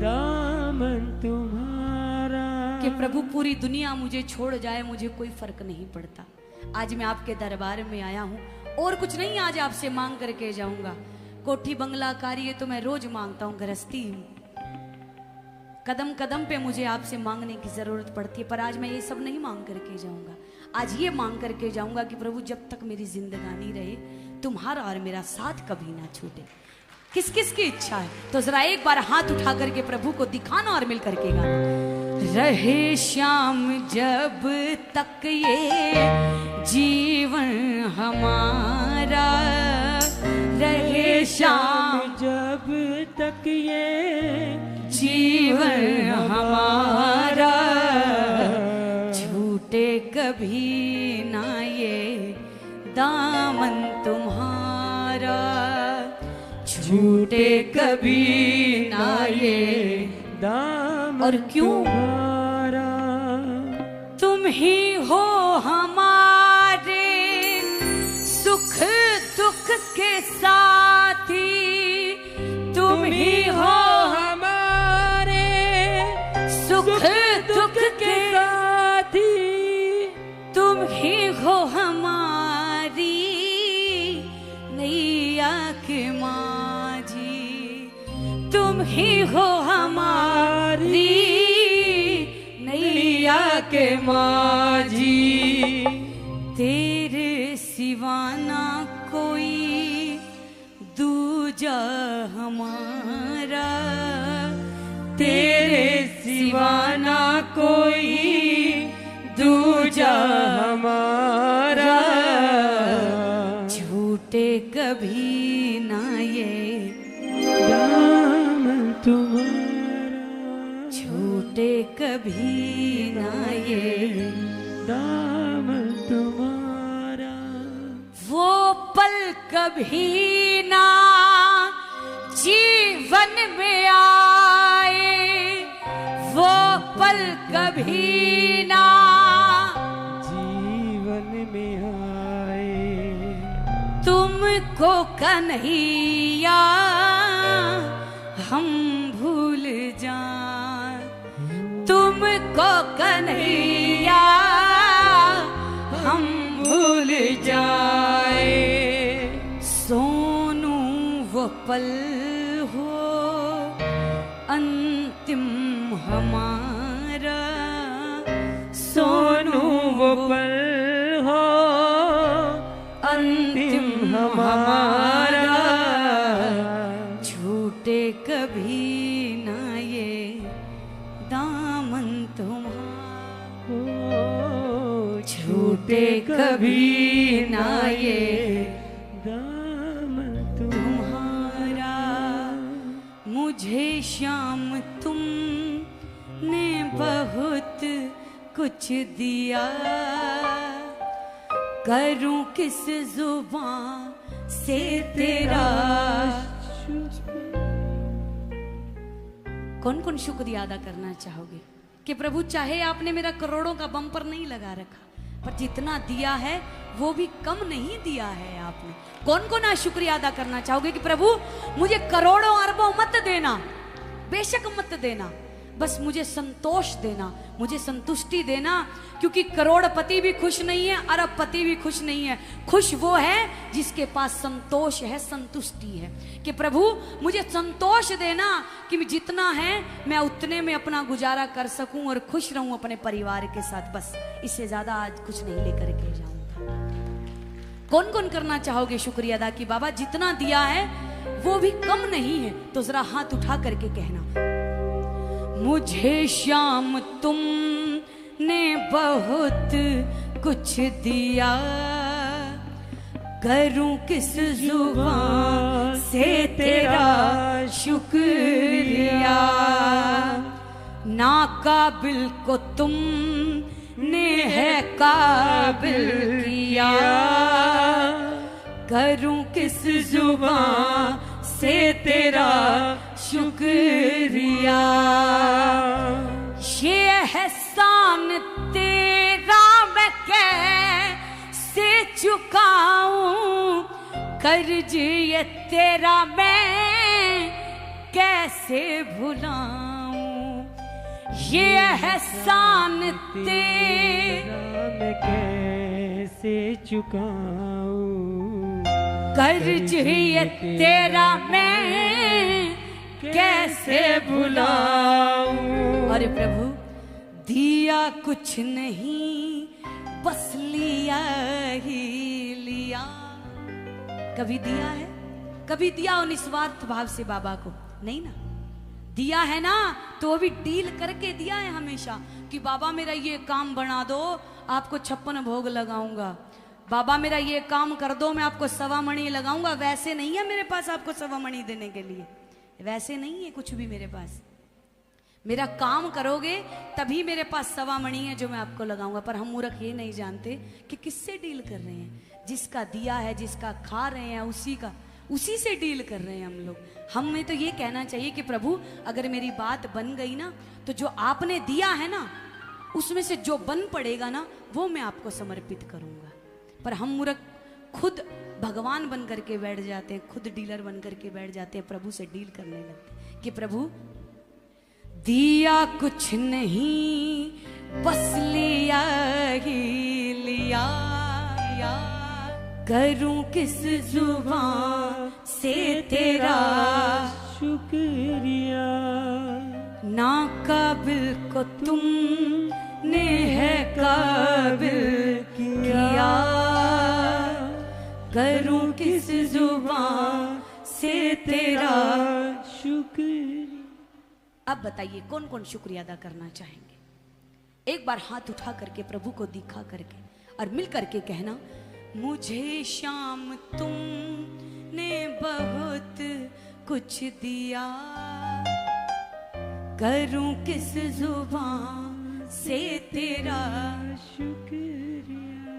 दामन तुम्हारा। कि प्रभु पूरी दुनिया मुझे छोड़ जाए मुझे कोई फर्क नहीं पड़ता। आज मैं आपके दरबार में आया हूँ और कुछ नहीं आज आपसे मांग करके जाऊंगा। कोठी बंगला कारी ये तो मैं रोज मांगता हूँ, गृहस्थी हूँ, कदम कदम पे मुझे आपसे मांगने की जरूरत पड़ती है, पर आज मैं ये सब नहीं मांग करके जाऊंगा। आज ये मांग करके जाऊंगा कि प्रभु जब तक मेरी जिंदगानी रहे तुम्हारा और मेरा साथ कभी ना छूटे। किस किस की इच्छा है तो जरा एक बार हाथ उठा करके प्रभु को दिखाना और मिल करके गाना। रहे श्याम जब तक ये जीवन हमारा, रहे श्याम जब तक ये जीवन हमारा, छूटे कभी ना ये दामन तुम्हारा, छूटे कभी ना ये दामन और क्यों तुम्हारा। तुम ही हो हमारे सुख दुख के साथी, तुम ही हो हमारे सुख दुख के साथी। ही हो हमारी नैया के माझी, तेरे सिवा ना कोई दूजा हमारा, तेरे सिवा ना कोई दूजा हमारा। झूठे कभी ना ये दाम तुम्हारा, झूठे कभी ना ये दाम तुम्हारा। वो पल कभी ना जीवन में आए, वो पल कभी ना जीवन में आए, तुमको कन्हैया हम भूल जाएं, तुमको कन्हैया हम भूल जाए। सोनू वो पल हो अंतिम हमारा, सोनू वो पल हो अंतिम हमारा। झूठे कभी ना ये दामन तुम्हारा, झूठे कभी ना ये दाम तुम्हारा। मुझे शाम तुमने बहुत कुछ दिया, करूं किस जुबान से तेरा। कौन कौन शुक्रिया अदा करना चाहोगे कि प्रभु चाहे आपने मेरा करोड़ों का बम्पर नहीं लगा रखा, पर जितना दिया है वो भी कम नहीं दिया है आपने। कौन कौन आज शुक्रिया अदा करना चाहोगे कि प्रभु मुझे करोड़ों अरबों मत देना, बेशक मत देना, बस मुझे संतोष देना, मुझे संतुष्टि देना, क्योंकि करोड़पति भी खुश नहीं है, अरबपति भी खुश नहीं है। खुश वो है जिसके पास संतोष है, संतुष्टि है। कि प्रभु मुझे संतोष देना कि जितना है मैं उतने में अपना गुजारा कर सकूं और खुश रहूं अपने परिवार के साथ, बस इससे ज्यादा आज कुछ नहीं लेकर के जाऊंगा। कौन कौन करना चाहोगे शुक्रिया अदा कि बाबा जितना दिया है वो भी कम नहीं है? तो जरा हाथ उठा करके कहना, मुझे शाम तुमने बहुत कुछ दिया, करूं किस जुबान से तेरा शुक्रिया। नाकाबिल को तुमने है काबिल किया, करूं किस जुबान से तेरा शुक्रिया। ये एहसान तेरा मैं कैसे चुकाऊं, कर्ज ये तेरा मैं कैसे भुलाऊं। ये एहसान तेरा मैं कैसे चुकाऊं, कर्ज ये तेरा मैं कैसे भुलाऊं। अरे प्रभु दिया कुछ नहीं बस लिया ही लिया। कभी दिया है, कभी दिया हो निस्वार्थ भाव से बाबा को? नहीं ना। दिया है ना तो वो भी डील करके दिया है हमेशा कि बाबा मेरा ये काम बना दो, आपको 56 भोग लगाऊंगा। बाबा मेरा ये काम कर दो, मैं आपको 1.25 मणि लगाऊंगा। वैसे नहीं है मेरे पास आपको 1.25 मणि देने के लिए, वैसे नहीं है कुछ भी मेरे पास। मेरा काम करोगे तभी मेरे पास 1.25 मणि है जो मैं आपको लगाऊंगा। पर हम मूर्ख ये नहीं जानते कि किससे डील कर रहे हैं। जिसका दिया है, जिसका खा रहे हैं, उसी से डील कर रहे हैं हम लोग। हमें तो ये कहना चाहिए कि प्रभु अगर मेरी बात बन गई ना तो जो आपने दिया है ना उसमें से जो बन पड़ेगा ना वो मैं आपको समर्पित करूंगा। पर हम मूर्ख खुद भगवान बन करके बैठ जाते हैं, खुद डीलर बन करके बैठ जाते हैं, प्रभु से डील करने लगते हैं कि प्रभु दिया कुछ नहीं बस लिया ही लिया, करूं किस जुबान से तेरा शुक्रिया। ना काबिल को तुम ने है काबिल किया, करूं किस जुबान से तेरा शुक्रिया। अब बताइए कौन कौन शुक्रिया अदा करना चाहेंगे? एक बार हाथ उठा करके प्रभु को दिखा करके और मिल करके कहना, मुझे श्याम तुमने बहुत कुछ दिया, करूं किस जुबान से तेरा शुक्रिया।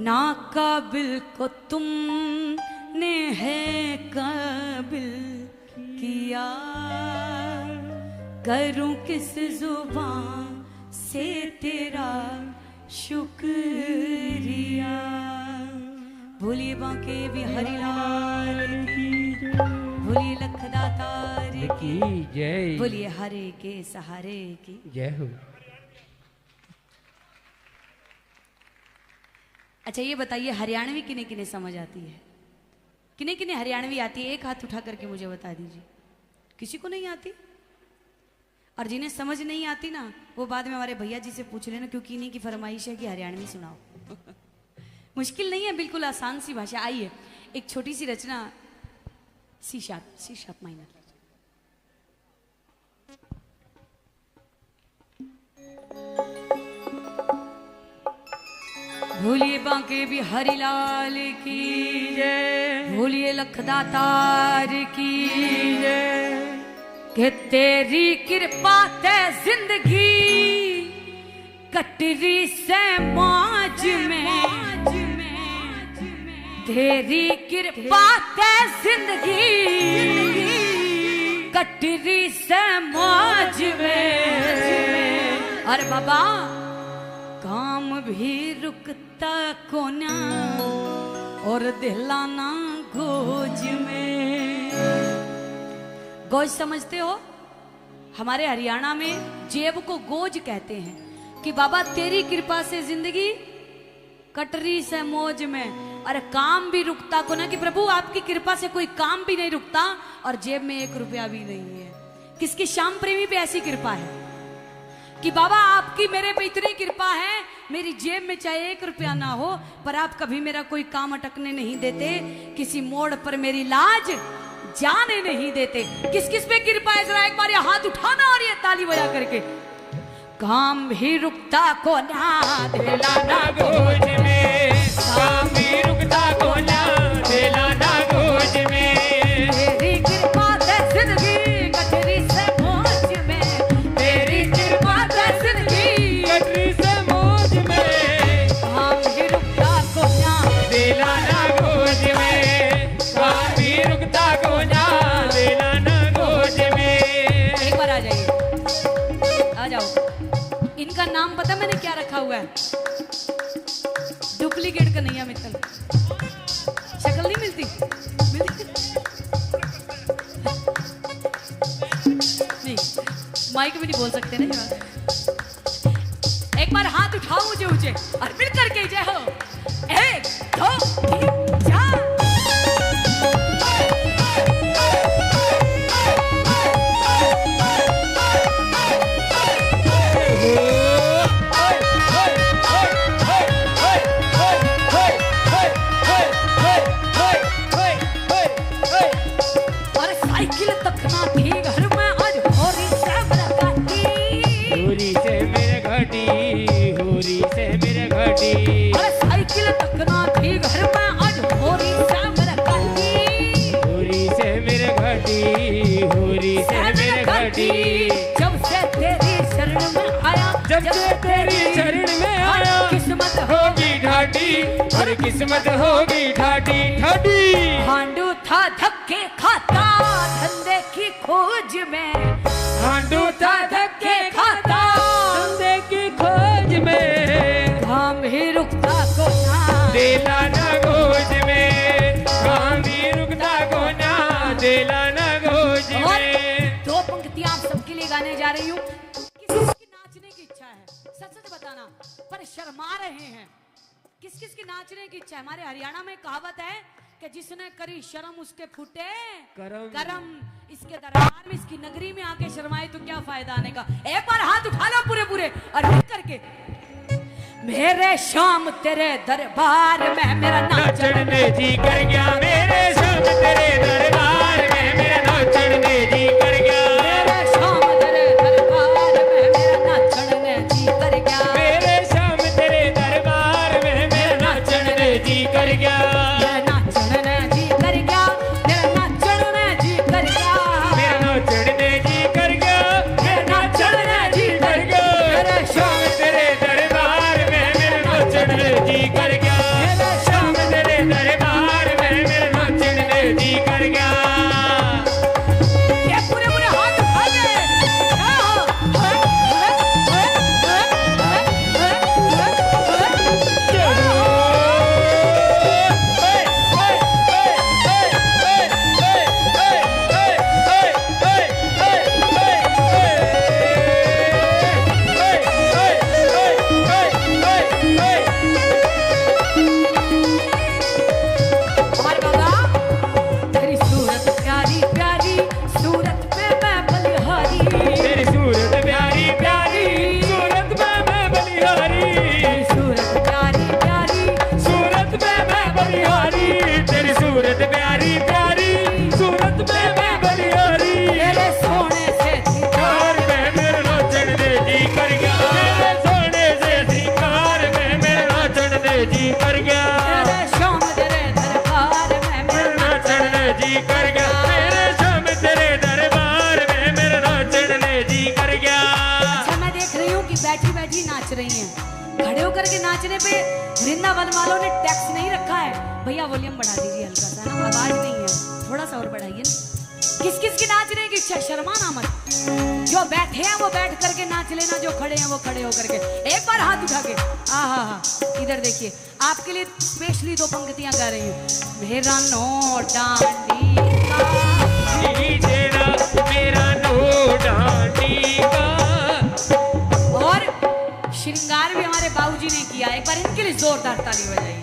ना काबिल को तुमने है काबिल किया, करूं किस जुबान से तेरा शुक्रिया। भोलिए बांके बिहारी लाल की, भोलिए लखदातार की जय, बोलिए हरे के सहारे की जय हो। अच्छा ये बताइए हरियाणवी किन्हें किन्हें समझ आती है? किन्हें किन्हें हरियाणवी आती है? एक हाथ उठा करके मुझे बता दीजिए। किसी को नहीं आती? और जिन्हें समझ नहीं आती ना वो बाद में हमारे भैया जी से पूछ लेना, क्योंकि इन्हीं की फरमाइश है कि हरियाणवी सुनाओ। मुश्किल नहीं है, बिल्कुल आसान सी भाषा। आइए एक छोटी सी रचना C sharp minor. भोलिए Banke Bihari लाल की जय, भोलिए लखदातार की जय। कि तेरी कृपा ते जिंदगी कटरी से मौज में, तेरी कृपा ते जिंदगी कटरी से मौज में। और बाबा काम भी रुकता को ना और दिलाना गोज में। गोज समझते हो? हमारे हरियाणा में जेब को गोज कहते हैं कि बाबा तेरी कृपा से जिंदगी कटरी से मौज में। अरे काम भी रुकता को ना, कि प्रभु आपकी कृपा से कोई काम भी नहीं रुकता और जेब में 1 रुपया भी नहीं है। किसकी श्याम प्रेमी पे ऐसी कृपा है कि बाबा आपकी मेरे पे इतनी कृपा है, मेरी जेब में चाहे 1 रुपया ना हो पर आप कभी मेरा कोई काम अटकने नहीं देते, किसी मोड़ पर मेरी लाज जाने नहीं देते। किस किस पे कृपा है? जरा एक बार ये हाथ उठाना और ये ताली बजा करके। काम भी रुकता को ना दिलाना गोज में, काम भी रुकता को ना दिलाना गोज में। तेरी कृपा से जिंदगी कटरी से मौज में, तेरी कृपा से जिंदगी कटरी से मौज में। काम भी रुकता को ना दिलाना गोज में, काम भी रुकता को ना दिलाना गोज में। एक बार आ जाइए, आ जाओ। इनका नाम पता मैंने क्या रखा हुआ है? डुप्लीकेट कन्हैया मित्तल। शक्ल नहीं मिलती? नहीं, माइक में नहीं बोल सकते ना ये बात। एक बार हाथ उठाओ ऊंचे ऊंचे और मिल करके जय हो। 1 2 3 4। जब से तेरी शरण में आया, किस्मत होगी ढाटी और किस्मत होगी ढाटी ढाटी। हांडू था धक्के खाता धंधे की खोज में, हांडू था धक्के खाता धंधे की खोज में। काम ही रुकता को ना दिलाना गोज में, काम ही रुकता को ना दिलाना गोज में। 2 पंक्तियां आप सबके लिए गाने जा रही हूँ। किसकी नाचने की इच्छा है? सच सच बताना, पर शर्मा रहे हैं। किस किस की नाचने की इच्छा है? हमारे हरियाणा में कहावत है कि जिसने करी शर्म उसके फूटे करम। करम। इसके दरबार में, इसकी नगरी में आके शर्माए तो क्या फायदा आने का। एक बार हाथ उठा लो पूरे पूरे और हिट करके। मेरे शाम तेरे दरबार में मेरा नाचन ने जी कर गया, मेरे शाम तेरे दरबार में मेरा नाचन ने जी कर गया, मेरे शाम तेरे दरबार में मेरा नाचन ने जी कर गया, मेरे शाम तेरे दरबार में मेरा नाचन ने जी कर गया, मेरा नाचन ने जी कर गया, मेरा नाचन ने जी कर गया, मेरा नाचन ने जी कर गया, मेरा नाचन ने जी कर गया, मेरे शाम तेरे दरबार में मेरा नाचन ने जी कर गया, मेरे शाम तेरे दरबार में मेरा नाचन ने जी कर गया। ये पूरे पूरे हाथ उठा के और बाबा तेरी सूरत प्यारी प्यारी, सूरत पे मैं बलिहारी, तेरी सूरत प्यारी प्यारी, सूरत में मैं बलिहारी, तेरी सूरत प्यारी प्यारी, सूरत में मैं बलिहारी, तेरी सूरत प्यारी प्यारी, सूरत में मैं बलिहारी, तेरे सोने से कार में मेरा नाचन दे जी कर गया, तेरे सोने से श्रृंगार में मेरा नाचन दे जी कर गया, तेरे शाम तेरे दरबार में मेरा मेरा नाचन दे जी कर गया, मेरे शाम तेरे दरबार में मेरा नाचन दे जी कर गया। अच्छा मैं देख रही हूँ कि बैठी बैठी नाच रही हैं। खड़े होकर के नाचने पे वृंदावन वालों ने टैक्स नहीं रखा है। भैया वॉल्यूम बढ़ा दीजिए हल्का सा ना, आवाज नहीं है, थोड़ा सा और बढ़ाइए ना। किस किस की नाच रहे हैं कि शर्माना मत। जो बैठे हैं वो बैठ करके नाच लेना, जो खड़े हैं वो खड़े होकर के। एक बार हाथ उठा के इधर देखिए, आपके लिए स्पेशली दो पंक्तियां गा रही हूँ। मेरा नो डांडी का, तेरा मेरा नो डांडी का, और श्रृंगार भी हमारे बाबूजी ने किया। एक बार इनके लिए जोरदार ताली बजाइए।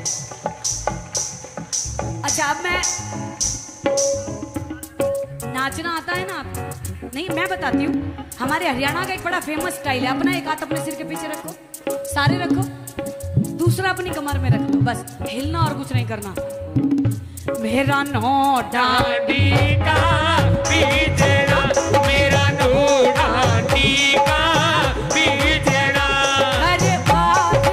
अच्छा अब मैं, नाचना आता है ना आपको? नहीं, मैं बताती हूँ। हमारे हरियाणा का एक बड़ा फेमस स्टाइल है। अपना एक हाथ अपने सिर के पीछे रखो, सारे रखो, दूसरा अपनी कमर में रख लो, बस हिलना और कुछ नहीं करना। मेरा नो डांडी का बीजेड़ा, मेरा नो डांडी का बीजेड़ा, अरे बात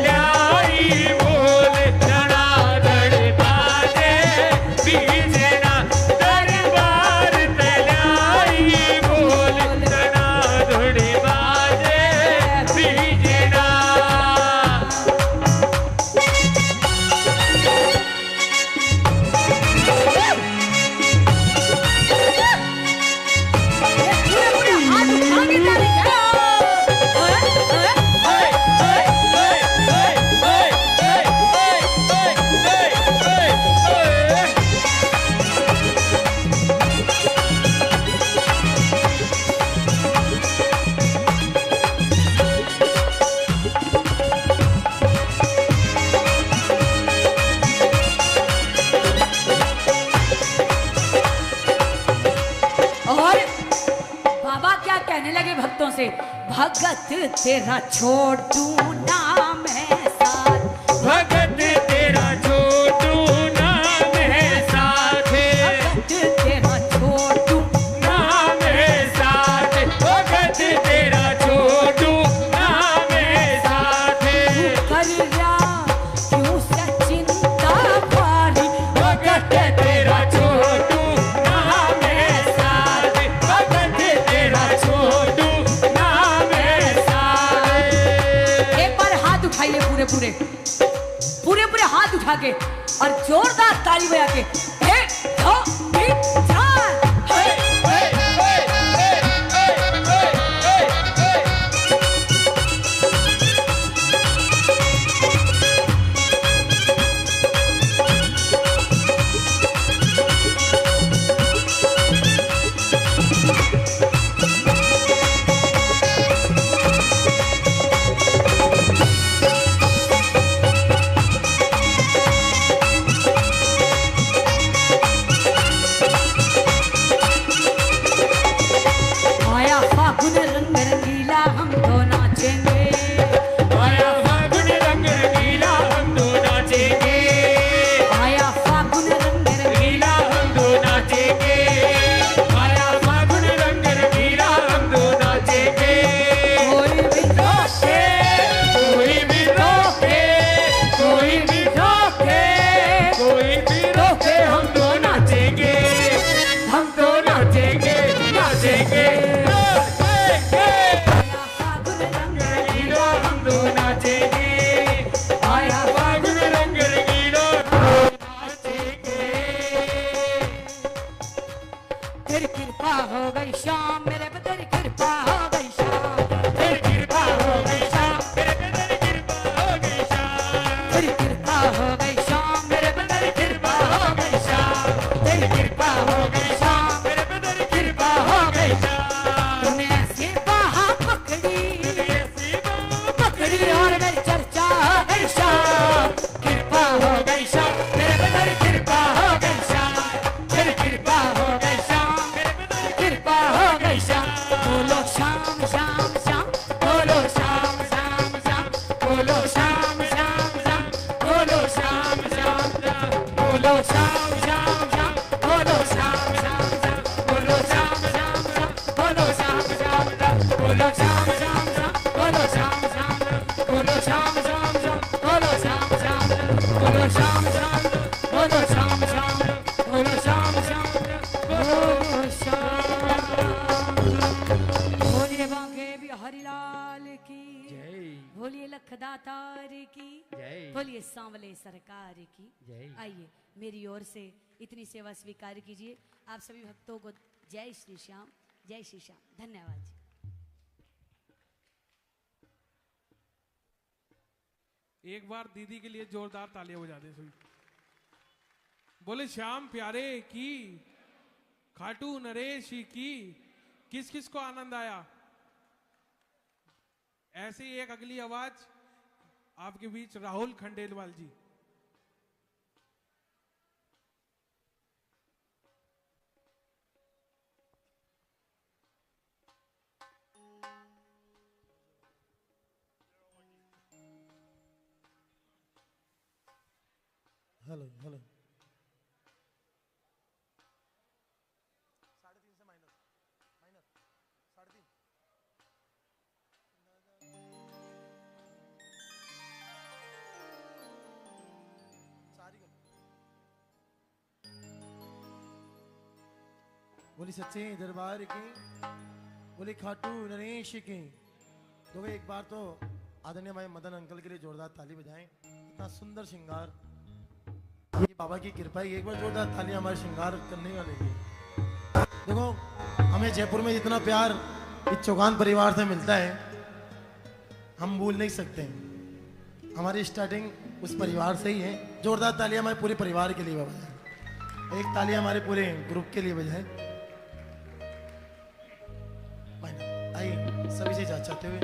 लाई बोल धड़ाधड़ बाजे, बीजेड़ा दरबार तलाई बोल धड़ाधड़ बाजे, बीजेड़ा। और बाबा क्या कहने लगे भक्तों से? भगत तेरा छोटू नाम है साथ, भगत तेरा छोटू नाम है साथ, भगत तेरा छोटू नाम है साथ, भगत तेरा छोटू नाम है साथ, कर रहा क्यों से चिंता भारी, भगत तेरा छोटू नाम है साथ, भगत तेरा छोटू नाम है साथ। एक बार हाथ उठाइए पूरे पूरे पूरे पूरे हाथ उठा के और जोरदार ताली बजा के। 1 2 3 4 Hey! बोलो श्याम श्याम श्याम बोलो श्याम श्याम श्याम बोलो श्याम श्याम श्याम बोलो श्याम श्याम श्याम बोलो श्याम श्याम श्याम बोलो श्याम श्याम श्याम बोलो श्याम श्याम श्याम बोलो श्याम श्याम श्याम बोलो श्याम श्याम श्याम बोलो श्याम श्याम श्याम बोलो श्याम श्याम बोलो श्याम श्याम बोलो श्याम श्याम बोलो श्याम। बोलिए बांके बिहारी लाल की जय बोलिए लखदातार की जय बोलिए सांवले सरकार की जय। आइए मेरी ओर से इतनी सेवा स्वीकार कीजिए। आप सभी भक्तों को जय श्री श्याम, जय श्री श्याम। धन्यवाद जी। एक बार दीदी के लिए जोरदार तालियां बजा दे सभी। बोले श्याम प्यारे की, खाटू नरेश की। किस किस को आनंद आया? ऐसी एक अगली आवाज आपके बीच राहुल खंडेलवाल जी। Hello hello. बोली सच्चे दरबार की, बोली खाटू नरेश की। तो वे एक बार तो आदरणीय भाई मदन अंकल के लिए जोरदार ताली बजाएं। इतना सुंदर श्रृंगार, ये बाबा की कृपा है। एक बार जोरदार ताली हमारे श्रृंगार करने वाले की। देखो हमें जयपुर में जितना प्यार इस चौगान परिवार से मिलता है हम भूल नहीं सकते। हमारी स्टार्टिंग उस परिवार से ही है। जोरदार ताली हमारे पूरे परिवार के लिए बजाएं। एक ताली हमारे पूरे ग्रुप के लिए बजाएं। आइए सभी से जा चाहते हुए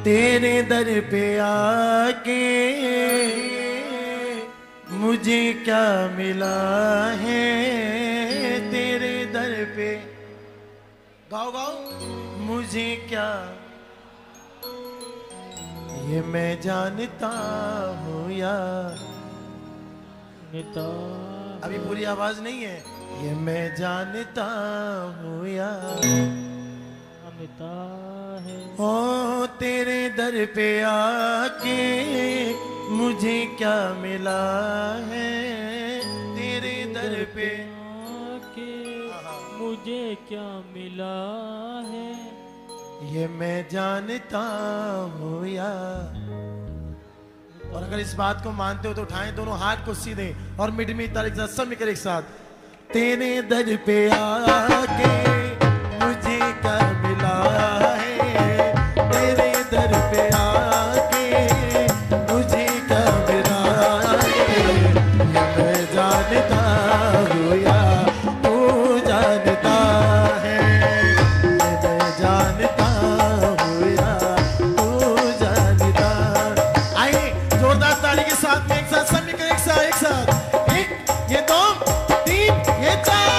तेरे दर पे आके मुझे क्या मिला है, तेरे दर पे गाओ गाओ मुझे क्या, ये मैं जानता हूँ यार। अभी पूरी आवाज नहीं है। ये मैं जानता हूँ यार ओ तेरे दर पे आके मुझे क्या मिला है, तेरे दर पे आके मुझे क्या मिला है, ये मैं जानता हूँ यार। और अगर इस बात को मानते हो तो उठाएं दोनों हाथ को सीधे और मिडमी तारीख साथ सब मिलकर एक साथ। तेरे दर पे आके मुझे क्या मिला है, तेरे दर पे आके मुझे क्या मिला है, मैं जानता हूँ या तू जानता है, मैं जानता हूँ या तू जानता। आइए जोरदार ताली के साथ में एक साथ सब मिलकर एक साथ एक ये दो तीन ये चार।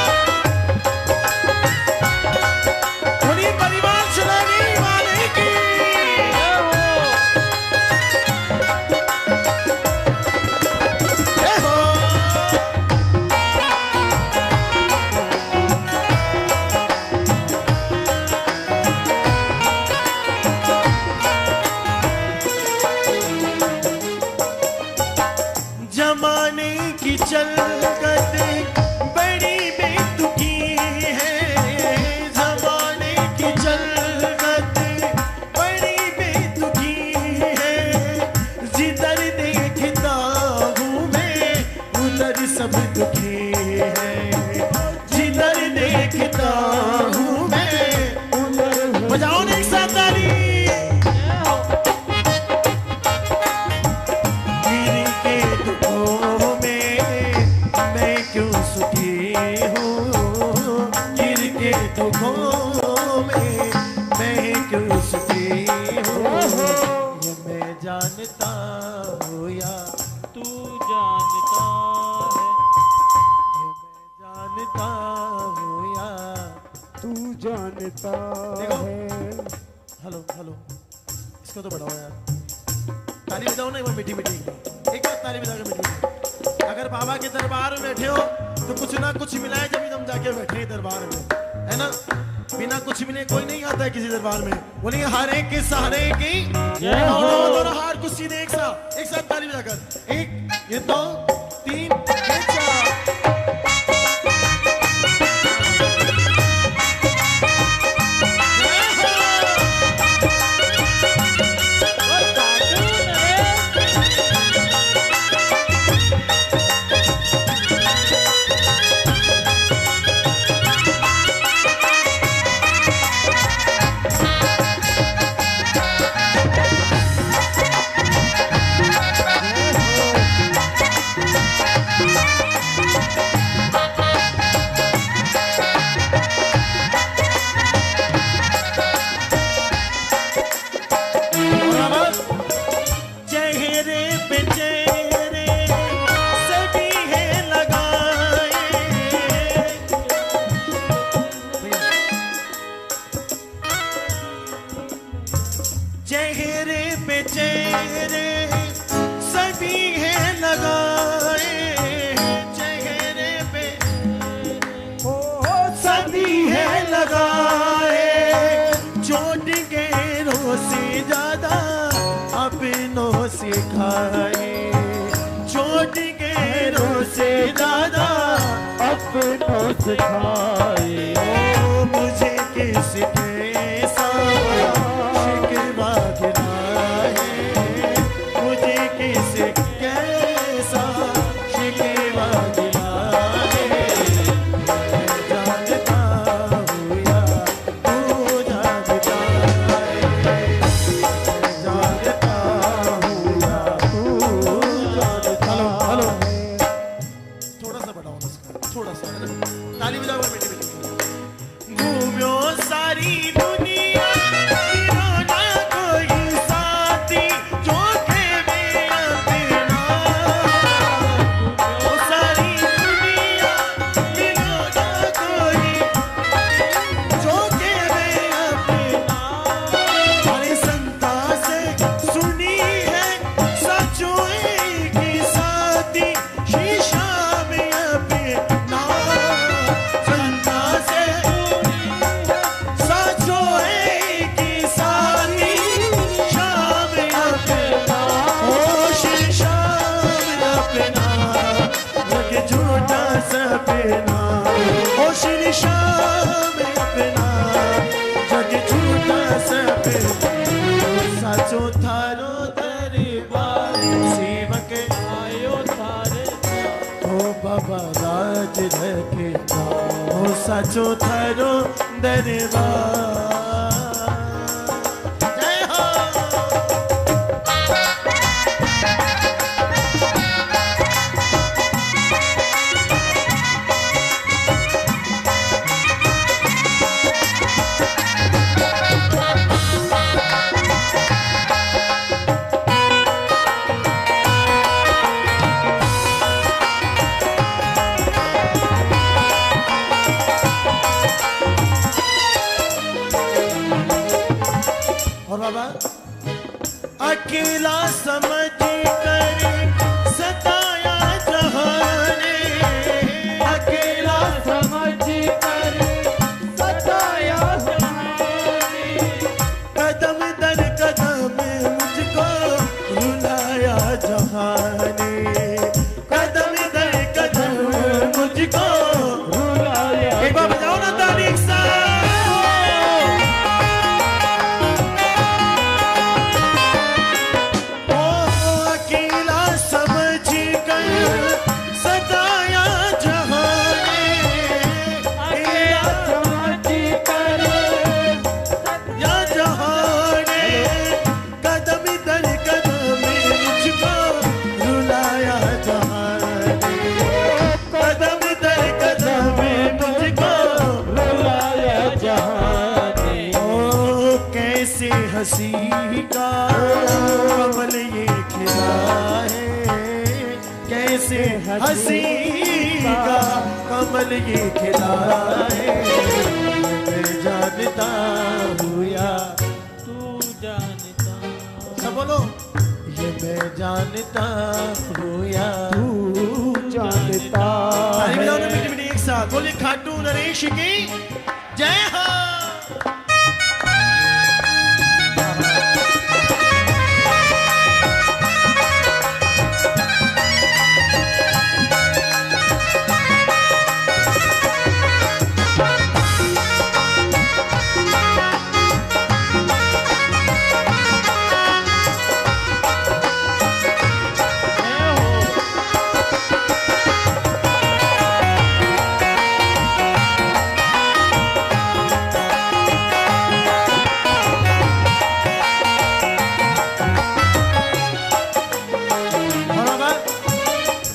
देखो, हेलो हेलो, इसको तो बढ़ाओ यार, ताली बजाओ ना, वो मीठी मीठी, एक बार ताली बजा के मीठी। अगर बाबा के दरबार में बैठे हो तो कुछ ना कुछ मिला है, जब हम जाके बैठे हैं दरबार में, है ना। बिना कुछ मिले कोई नहीं आता है किसी दरबार में। बोलेंगे हर एक के सहारे की दोनों हार कुछ सीधे एक साथ ताली बजाकर, एक ये 2 3 4। चोट गैरों से ज्यादा अपनों से खाए, मुझे किसके साथ शिकवा गिराए, मुझे किसके साथ शिकवा गिराए, जानता हूँ या तू जानता है, जानता हूँ या तू जानता। हेलो, थोड़ा सा बढ़ाओ इसका, थोड़ा सा ताली बजाओ बेटी बेटी। घूमो सारी दुनिया, मिलो ना कोई साथी जो के मेरा बिना। घूमो सारी दुनिया, मिलो ना कोई जो के मेरा बिना। हमारे संता से सुनी है सचोई की साथी शीशा में अपना। संता से सचोई की साथी शाम अपना, ओ शीशा में अपना, लगे झूठा सपना, ओ शीशा में अपना, जगे झूठा सपना। साचो थारो दरबार, सेवक आयो थारे, ओ बाबा राज रखे, ओ साचो थारो दरबार। जय हो। और बाबा अकेला समझ कर सताया जहाने, अकेला समझ कर सताया जहाने, कदम दर कदम मुझको रुलाया जहाने, कदम दर कदम मुझको रुलाया। एक बार बजाओ ना ताली एक साथ। अकेला समझ कर सताया जहाने, अकेला समझ कर या जहाने, कदम दर कदम मुझको रुलाया जहाने, कदम दर कदम मुझको रुलाया जहाने। ओ कैसे हंसी का कमल ये खिला है, कैसे हंसी का कमल ये खिला है, मैं जान जानता हूँ या तू जानता। सब बोलो, ये मैं जानता हूँ या तू जानता ताली है। बजाओ ना मीठी मीठी एक साथ, बोले खाटू नरेश की जय हो।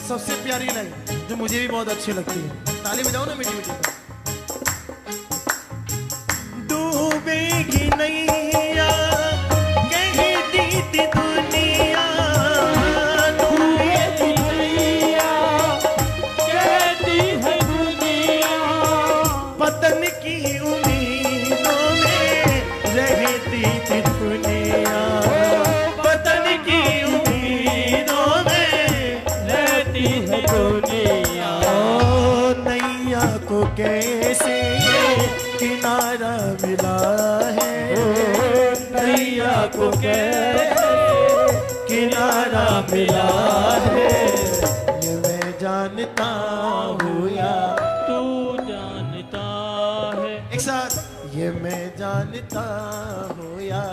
सबसे प्यारी लाइन जो मुझे भी बहुत अच्छी लगती है, ताली बजाओ ना मीठी मीठी। डूबेगी नैया कहती थी दुनिया, डूबेगी नैया कहती है दुनिया, पतन की उम्मीदों में रहती थी दुनिया, पतन की उम्मीदों में रहती है दुनिया। ओ नैया को कैसे किनारा मिला है, नैया को कैसे किनारा मिला है, ये मैं जानता हूँ या तू जानता है। एक साथ, ये मैं जानता हूँ या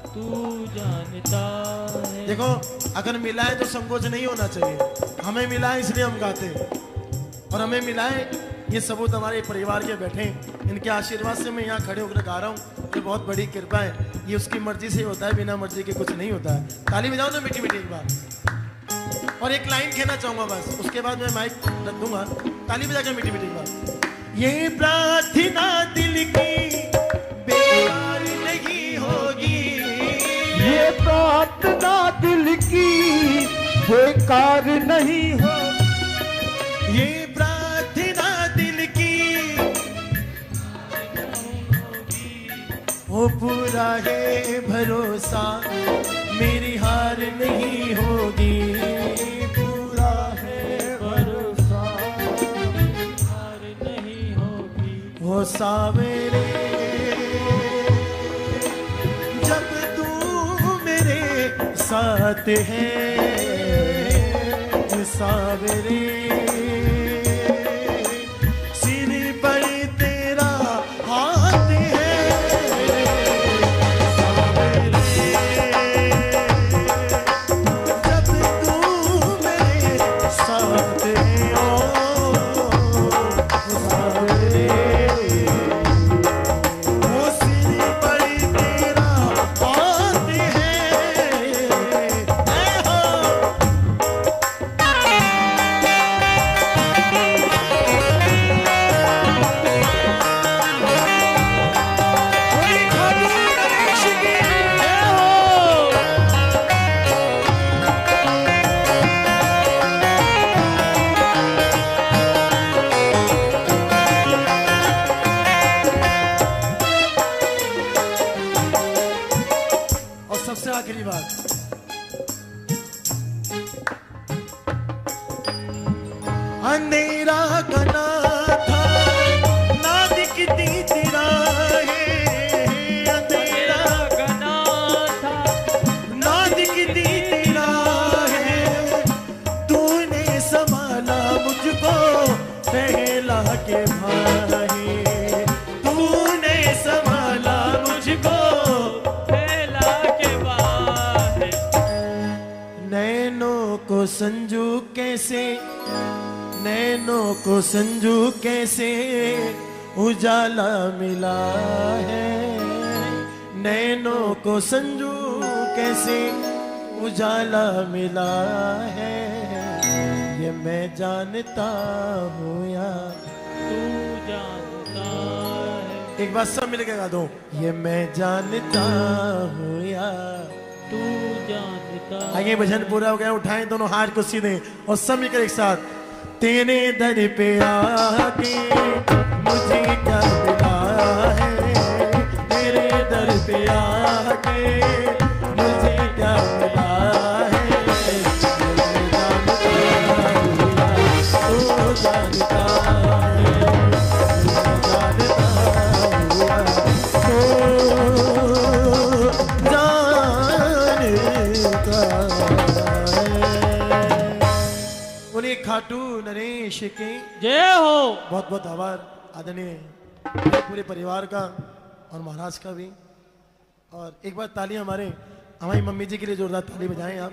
तू जानता है। देखो, अगर मिला है तो संकोच नहीं होना चाहिए। हमें मिला है इसलिए हम गाते हैं, और हमें मिला है ये सबूत हमारे परिवार के बैठे हैं। इनके आशीर्वाद से मैं यहाँ खड़े होकर गा रहा हूँ। ये बहुत बड़ी कृपा है, ये उसकी मर्जी से होता है, बिना मर्जी के कुछ नहीं होता है। ताली बजाओ ना मीठी मीठी एक बार। और एक लाइन कहना चाहूंगा बस, उसके बाद मैं माइक रख दूंगा। ताली बजा कर मीठी मीठी एक बार। ये प्रार्थना दिल की बेकार नहीं होगी, ये प्रार्थना दिल की बेकार नहीं हो, ये प्रार्थना दिल की वो पूरा है भरोसा, मेरी हार नहीं होगी, पूरा है भरोसा, हार नहीं होगी। वो सावरे जब तू मेरे साथ है, सावरे सिर पर तेरा हाथ है, सावरे जब तू मेरे साथ है, ओ सावरे वो सिर पर तेरा हाथ है, जय हो। और सबसे आखिरी बात, अंधेरा गना था ना दिखती तेरा है, अंधेरा गना था ना दिखती तेरा है, तूने संभाला मुझको पहला के भाई, तूने संभाला मुझको फैला के बाहर। नैनों को संजू कैसे, नैनों को संजू कैसे उजाला मिला है, नैनों को संजू कैसे उजाला मिला है, ये मैं जानता हूँ या तू जानता है। एक बार सब मिलकर गा दो, ये मैं जानता हूँ या तू जानता है। आगे भजन पूरा हो गया, उठाएं दोनों हाथ को सीधे और सब मिलकर एक साथ। तेरे दर पे आके मुझे क्या मिला है, खाटू नरेश की जय हो। बहुत बहुत आभार आदरणीय मेरे पूरे परिवार का और महाराज का भी। और एक बार ताली हमारी मम्मी जी के लिए जोरदार ताली बजाएं आप।